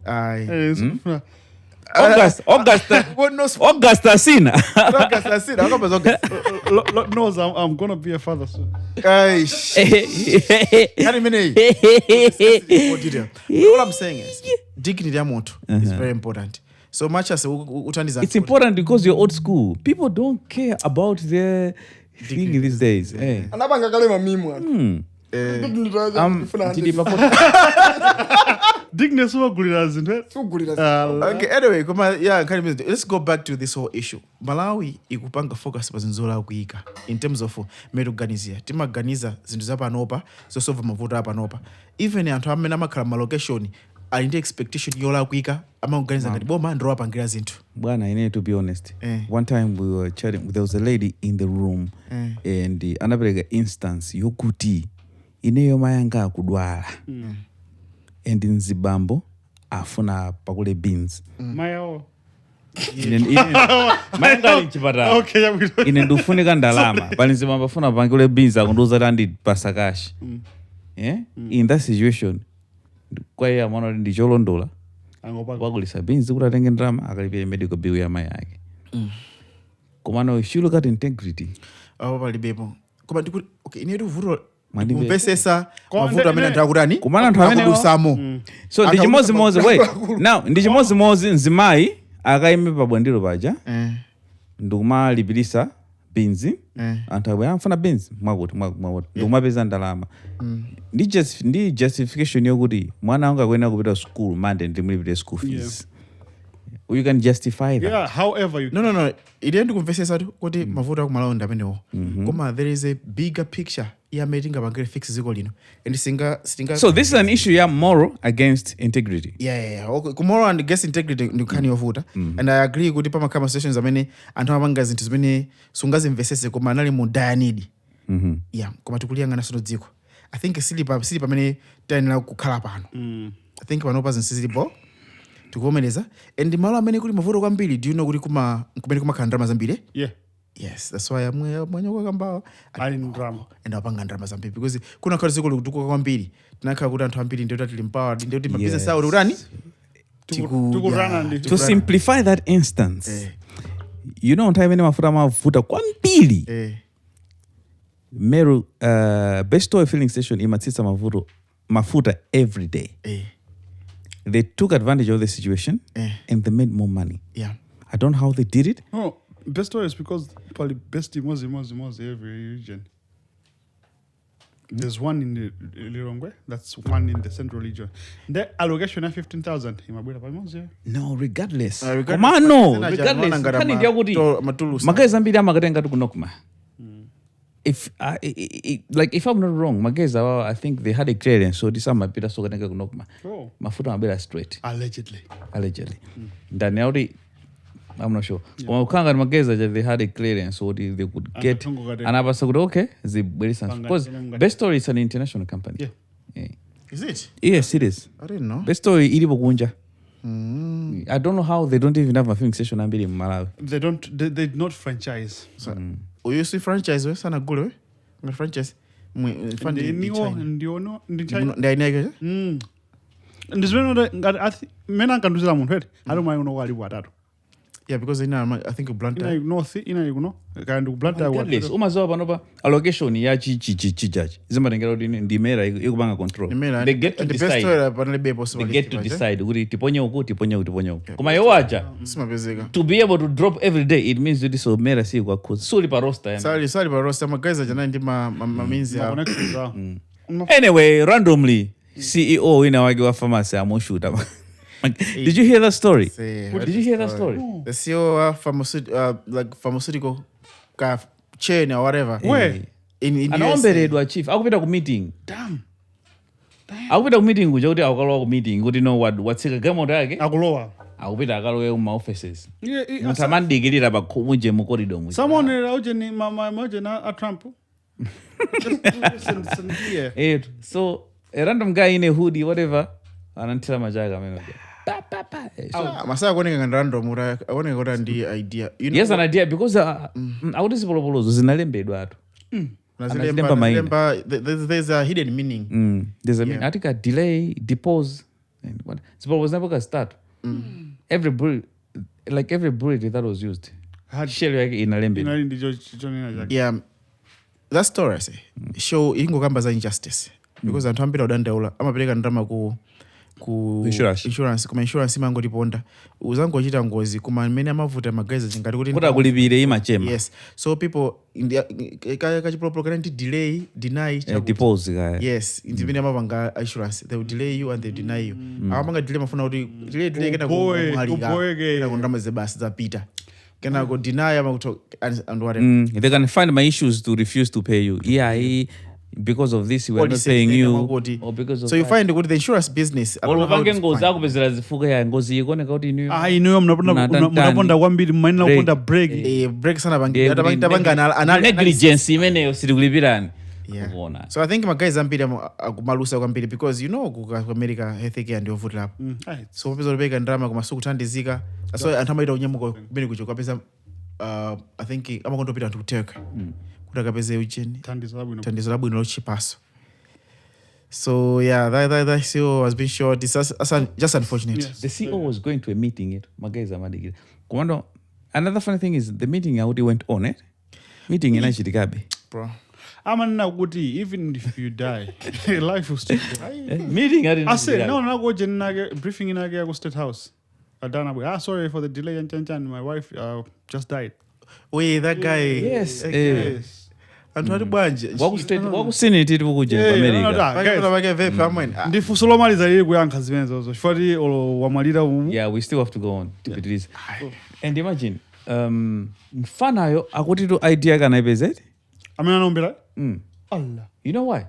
Augusta sina Lord knows I'm gonna be a father soon. All I'm saying is dignity is very important. So much as it's important because you're old school. People don't care about their thing these days. Anabanga kale mamimu. Dignity so good okay, anyway, let's go back to this whole issue. Malawi ikupanga focus pazinzola kuika in terms of meruganizia. Timaganiza zintu zapanopa so solve mavuto apanopa. Even anthu amene makhala location alinde expectation yola kuika amaganiza ngati boma ndo apangira zinthu. Bwana, I need to be honest. One time we were chatting, there was a lady in the room and anapereka instance yokuti ineyo mayanga kudwala. And in Zibambo afuna pakule beans. Mayo. Mayanga nchipata. Okay, ine ndufunika ndalama. Pali Zibambo afuna pakule beans akunduza tandi pasakashi. In that situation kwa ya mwana ndicholondola wagulisa beans kutatenge ndalama akalipia medical bill ya mai yake. Komano if you look at integrity palibepo koma ndikuti okay ine vuto mpesesa mavuto amene ndakurani kumana anthu amene usamo so ndichimodzimodzi wait now ndichimodzimodzi nzimayi akaime pabwandiro paja ndikumalipirisa beans anthu abwe amfuna beans mwakuti ndikumapeza ndalama ndi justification yokuti mwana wanga kwena kupita school mande ndimulipire school fees you can justify that. Yeah, however you No. Idienda kumvesesa tu kuti mavuto akumalawi ndamenewo. Koma there is a bigger picture. Meeting about fix ziko lino. And singa. So this is an issue moral against integrity. Yeah. Okay. Moral and against integrity ndikani yovuta. And I agree kuti pama conversations amene anthu amanga zinthu zimene sungazi mvesese koma anali mu dire need. Yeah, koma tikuliyangana sono dziko. I think sili pamene tayenera kukhala pano. I think panopa zinsizipo. Tikuvomereza. And malo amene kuli mavuto kwambiri, do you know kuti kumene kumakhala ndalama zambiri? Yeah. Yes, that's why mwenye kwakamba ali ndrama and apanga ndalama zambiri because kuna khala ziko kutuka kwambiri. Tinakhala kuti anthu ambiri ndio tili empowered, ndio kuti business awo urani? To simplify that instance. You know nthawi imene mafuta amavuta kwambiri. Meru best oil filling station imatsitsa mafuta every day. They took advantage of the situation and they made more money. Yeah. I don't know how they did it. No, best oil is because probably best mozi every region. There's one in the Lilongwe, that's one in the central region. The allocation of 15,000 No, regardless. Regardless. Come on, no. Regardless. Kani ndiya kuti magezi ambiri amakatenga tu kunokuma. If I'm not wrong, mageza I think they had a clearance, so this amapita so katenga kunokuma. Mafuta mabira straight. Allegedly. Ndani yaudi I'm not sure. When ukanga mageza they had a clearance, so they could get. And I was like, okay, because Best Story is an international company. Yeah. Is it? Yes, it is. I didn't know. Best Story ilipo kunja. I don't know how they don't even have a filling station in Malawi. They did not franchise. So, you see franchise we sana gule we franchise mena nkanduzira munthu eti ali mwayi uno wali watatu. Yeah, because I think blunt ina north ina kuno kandi blunt watatu. Umazoba panopa allocation ya chijaji zimatengera kuti ndimera ikubanga control. They get to decide. They get to decide kuti tiponye uku. Koma yowaja to be able to drop every day, it means that so mera si kwa cause. Suli pa roster yani. Sali pa roster magaiza jana ndi means ya. Anyway, randomly CEO ina wage wa pharmacy amoshuta. Did you hear that story? Did you hear that story? The CEO of pharmaceutical chain or whatever. Where? In anaomberedwa chief akupita ku meeting. Damn. Akupita ku meeting kuja kuti akalowa ku meeting kuti no watsika gamoto yake. Akulowa. Akupita akalowa mu offices. Mutamandikirira pa muje mu corridor mu. Someone uje ni mama na a Trump. So a random guy in a hoodie whatever anantira majaga meno. Masaya kuoneka random aoneka kuti ndi idea. Yes, an idea because auti sipolopolozo zinalembedwa atu. There's a hidden meaning. There's a meaning. Atika delay, depose, and what? Suppose never start. Every breed that was used had shell in a lembe. Yeah, that story I say show ingokamba za injustice because anthu ambiri odandaula amapereka ndalama ku insurance kuma insurance mango liponda uzangochita ngozi kuma mmene amavuta magazi chingati kuti kulipire imachema. Yes, so people in the kachipolopolo kana delay deny depose kaya. Yes, ndimene amapanga insurance they will delay you and they deny you. Amapanga delay mafuna kuti delay kana kuhalika ndama zebasi zapita kana go deny amakuto and whatever. They can find my issues to refuse to pay you. Yeah, because of this we are not paying you or because of so you find the insurance business ngozi akupezera zifuka ya ngozi ikoneka kuti inu ino mnaponda kwambiri mmene uponda break sana bangana negligence imeneyo sitikulipirani. So I think my guys ambiri akumalusa kwambiri because you know ku America healthcare ndio vuta hapo. So pesa lobeka ndrama kwa masuku tandizika so antamaita unyamuko kumene kucho kapesa I think amakondopita anthu kuteka kutakapeze ucheni tandizo labwino lochipaso. So yeah, that CEO has been short. It's just unfortunate. Yes. The CEO was going to a meeting. Commando, another funny thing is the meeting already went on. Meeting in Ashitikabe. Bro. I'm not good. Even if you die, life will still go. Meeting I said no. Go briefing in a State House. Sorry for the delay. My wife just died. Wait, that guy. Yes. anthu ali bwanji wakusini tiri kuja America vape amweni ndifunso lomaliza lili kuyankha zimenezozo chifukwa olo wamwalira umu. Yeah, we still have to go on tipitilize. And imagine mfanayo akuti to idea kana ipezeti amene anombera Allah, you know why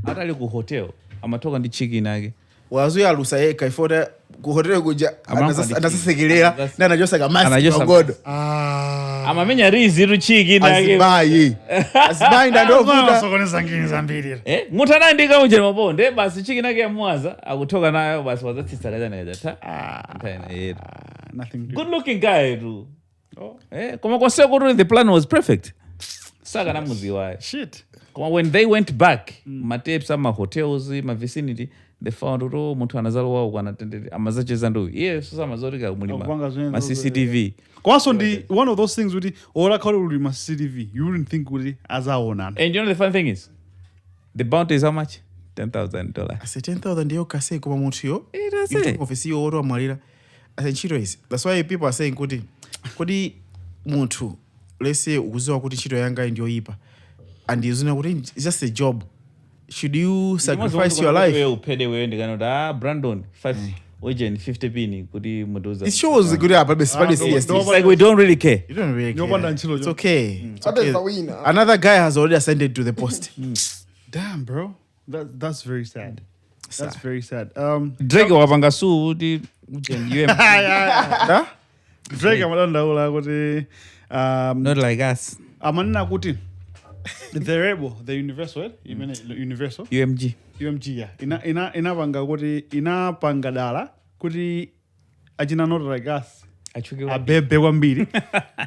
atali ku hotel amatoka ndi chicken ake wazuyalusa yekha ifota ku hotel kuja anasasekelera ndi anachosa kamasi magodo amamenya rizi ru chicken ake asibayi ndandovuta sokoneza ngini zambiri mutana ndika uje mabonde basi chicken ake yamwaza akutoka nayo basi wazatsitsa kajana kajata nothing good looking guy tu koma kose kuti the plan was perfect saka na muzi wae shit. Koma when they went back matapes ama hotels ma vicinity they found ro munthu anazalo wao kana tendere amazacheza ndo so amazorika kumulima ma CCTV kwaso ndi one of those things kuti ora khali uli ma CCTV you wouldn't think kuti azaona. And you know the fun thing is the bounty is how much $10,000. I said 10,000 ndiyo kase koma munthu yo ofisi yo oro amwalira. I said chiro is that's why people are saying kuti munthu let's say ukuziwa kuti chiro yanga ndiyo ipa and yuzuna kuti it's just a job. Should you sacrifice your life? Wewe upede wewe ndikana Brandon 5 wajen 50 pini kuti mudoza. It shows good up but it's like we don't really care. You don't really care. It's okay. It's okay. Another guy has already ascended to the post. Damn, bro. That's very sad. That's very sad. Drake wapanga su di ujen Drake amadanda ula kuti not like us. Amanina kuti the rebel, the universal, universal UMG yeah. Inapanga kuti inapanga dala kuti ajina not like us abebe kwambiri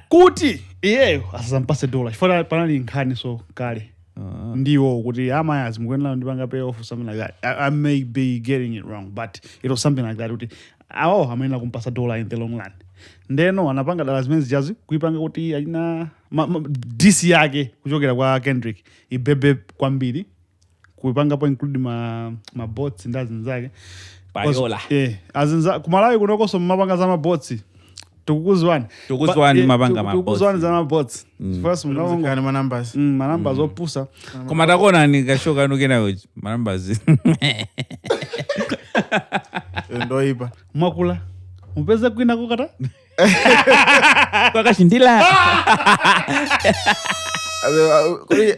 kuti iyeyo asampase dola chifukwa panali nkhani so kale ndiwo kuti amayazi mukwenera ndipanga pay off or something like that. I may be getting it wrong but it was something like that kuti amenera kumpasa dola in the long run. Ndeno anapanga dala zimene zijazi kuipanga kuti ajina DC yake kuchokera kwa Kendrick ibebe kwambiri kuipanga po include ma bots ndazi zake payola azinza kumalawi kunokoso mapanga za ma bots tukuzwani mapanga ma bots tukuzwani za ma bots first kana ma numbers opusa koma takona nikashoka nukena uchi ma numbers ndoipa makula mpeze kwina kokata kwakashindila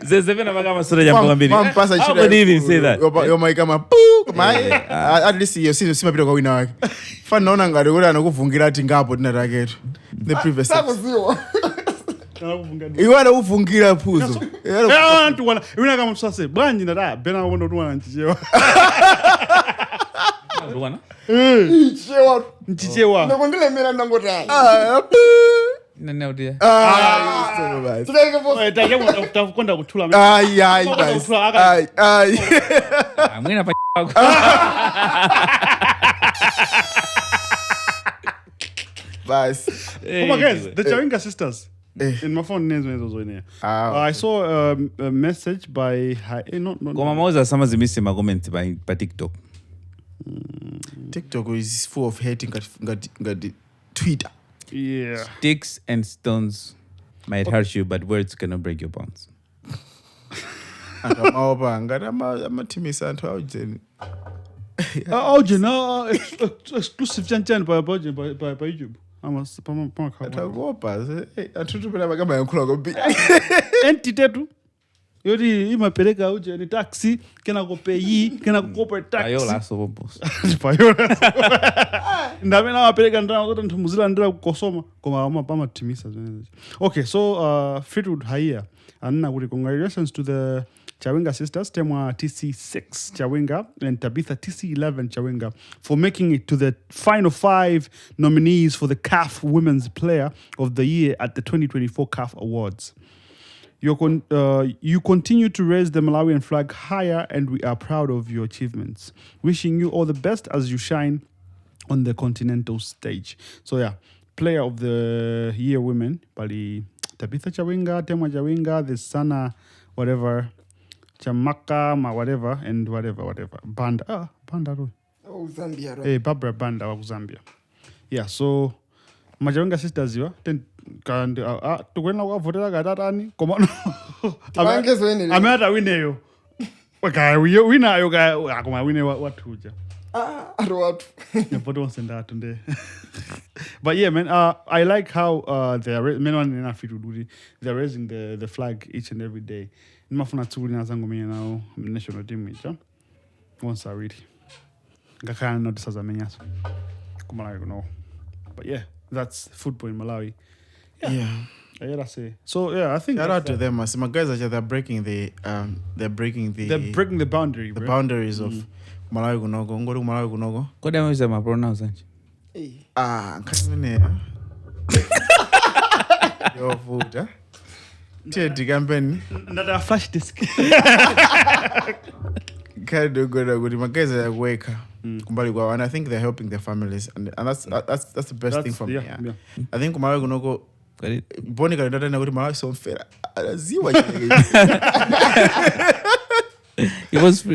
zezevena makama sura jambo ngambiri how could even say that yo maikama at least yo sima pita kwa wina wake fana naona ngati kuti anakuvungira ati ngapo tina taketu the previous sakuziwa iwana uvungira phuzo antu wana wina kama msase bwanji ndata bena wondo tuwana nchichewa Luana? Nchichewa. Nakondilemera ndangotani. Nene udia. Takonda kuthula. Ai. Mwina pa Bas. Come on guys, the Chawinga sisters. In my phone names I saw a message by Koma mauza sama zimisi ma comment by TikTok. TikTok is full of hating ngati Twitter. Yeah. Sticks and stones might hurt you, but words cannot break your bones. Amathimisa anthu awujeni. Exclusive chan by YouTube. Atakopa atutupela magamba yankula kopi. Entity tu. Yodi imapereka uje ni taxi kena kopeyi kena kukopa taxi. Payola so boss. Payola. Ndamena wapereka ndana zote ntumuzila ndira kukosoma koma amathimisa. Okay, so Fleetwood Haya anna kuti congratulations to the Chawinga sisters, Temwa TC6 Chawinga and Tabitha TC11 Chawinga for making it to the final 5 nominees for the CAF Women's Player of the Year at the 2024 CAF Awards. You continue to raise the Malawian flag higher and we are proud of your achievements. Wishing you all the best as you shine on the continental stage. So yeah, Player of the Year Women, Bali Tabitha Chawinga, Temwa Chawinga, the Sana, whatever, Chamaka, whatever, and whatever. Banda. Oh, Zambia, right? Barbara Banda wa Zambia. Yeah, so Majawinga sisters, you are. Tukwenda kwa votera katatani. Come on. Tivangezoenele. Amehata wineyo. Okay, winayo guy akoma wine watuja. Ari watu. Nepoto senda tunde. But yeah, man, I like how they're they're raising the flag each and every day. Nimafuna tsuri nazangu mimi now national team icha. Once I read. Ngakana notice menyaso. Kumalawi kuno. But yeah, that's football in Malawi. Yeah. I say. So yeah, I think shout out to them. My guys are they're breaking the boundary. The boundaries of Malawi kunogo. Ngori Malawi kunogo. What am I saying? My pronounce. Nkasine. Your food, huh? Cheti campaign. Another flash disk. Kado good. My guys are awake. Kumbali kwa, and I think they're helping their families, and that's the best thing for me. Yeah. I think Malawi kunogo. Boni kalidada na kuti Malawi so mfera. Ziwa.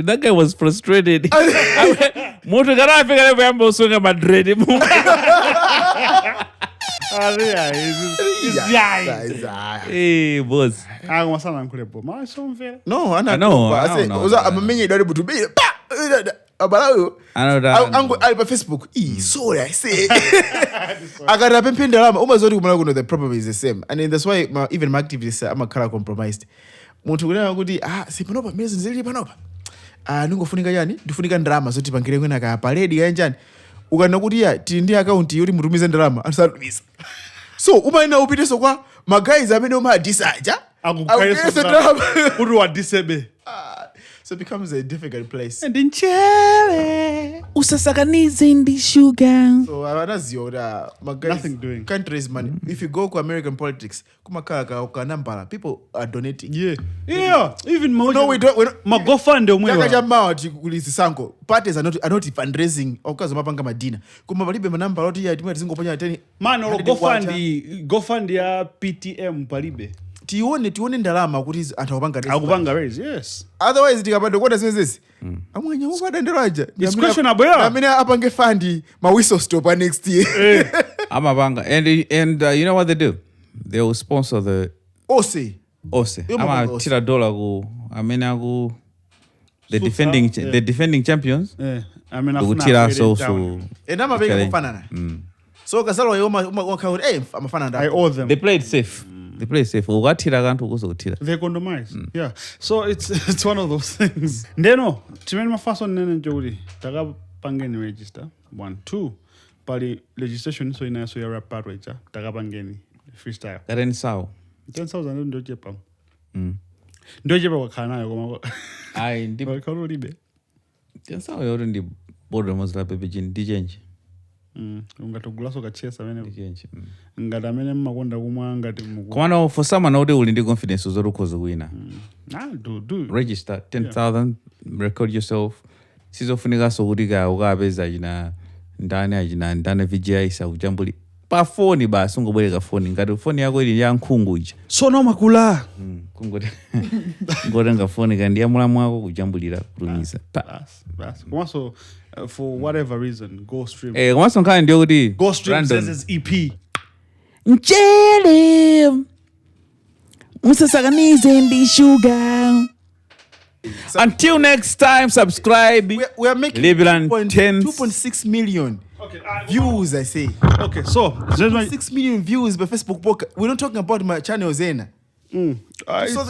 That guy was frustrated. Moto gara afika leo yambo songa Madrid. Hey boss. Masana nkulepo. Malawi so mfera. No, I know. Uza amamenye idari butubi. Abalayo. Alba Facebook. Sorry, I say. Agara pempenda lama. Umazori kumala kuno the problem is the same. And that's why even my activities I'm a color compromised. Muntu kuna kuti sipanopa mezi nzili panopa. Ningofunika yani? Ndifunika ndrama zoti pangire kwena ka parade kanjani. Ukana kuti ya tindi account yuri mutumize ndrama. Asatumisa. So umaina upiteso kwa guys amene umadisaja. Akukayesa ndrama. Uri wa disebe. So it becomes a difficult place. And in Chile, usasakanize ndi sugar. So anazioda nothing doing. Countries money. If you go to American politics, kumakaka ukanambala, people are donating. Yeah. Even more. No, we don't. Magofande umwe. Takajamba tikulisi sanko. Parties are not fundraising. Okazo mapanga madina. Kuma balibe manamba loti ya timu zingoponya 10. Man, gofandi ya PTM palibe. Tione ndalama kuti akupanga raise. Yes. Otherwise tikapanda kuona zezezi. Amwanya ubada nderaja. It's questionable. Amene apange fund ma whistle stop next year. Amabanga and you know what they do? They will sponsor the Ose. Ama tira dollar go amena go the defending champions. Yeah. Amena kutira so Enama bega kufanana. So kasalo yoma account amafana I owe them. They played safe. Ugatira kantu kuzotira. They condomize. Yeah. So it's one of those things. Ndeno, chimeni mafaso nene njuri. Taka pangeni register. 1, 2. Pali legislation so ina so ya rap register. Taka pangeni freestyle. Karen sao. 10,000 ndo jepa. Ndo jepa wakana yo kama. Ai ndi bakalo libe. 10,000 yoro ndi bodo mozla pepe jin dijenji. Ungatogulaso kachesa wene ngatamene mmakonda kumwa ngati komano for someone out uli ndi confidence uzorukhoza kuwina do register 10,000 record yourself sizofunika so kuti ka ukapeza china ndane VGI sa kujambuli pa phone basi ungobwereka phone ngati phone yako ili ya nkhungu ija sono makula kungote ngotenga phone kandi ya mulamu wako kujambulira kutumiza bas komanso for whatever reason go stream komanso nkhani ndiyo kuti go stream says EP Mchele musasakanize ndi sugar. Until next time, subscribe. We are making 2.6 million views, I say. Okay, so 6 million views by Facebook podcast. We're not talking about my channel, Zena. So,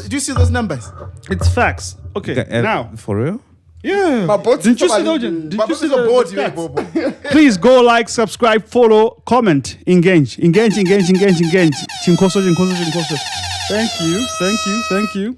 do you see those numbers? It's facts. Okay, now. For real? Yeah. Did you see the board? Please go like, subscribe, follow, comment, engage. Chinkoso. Thank you.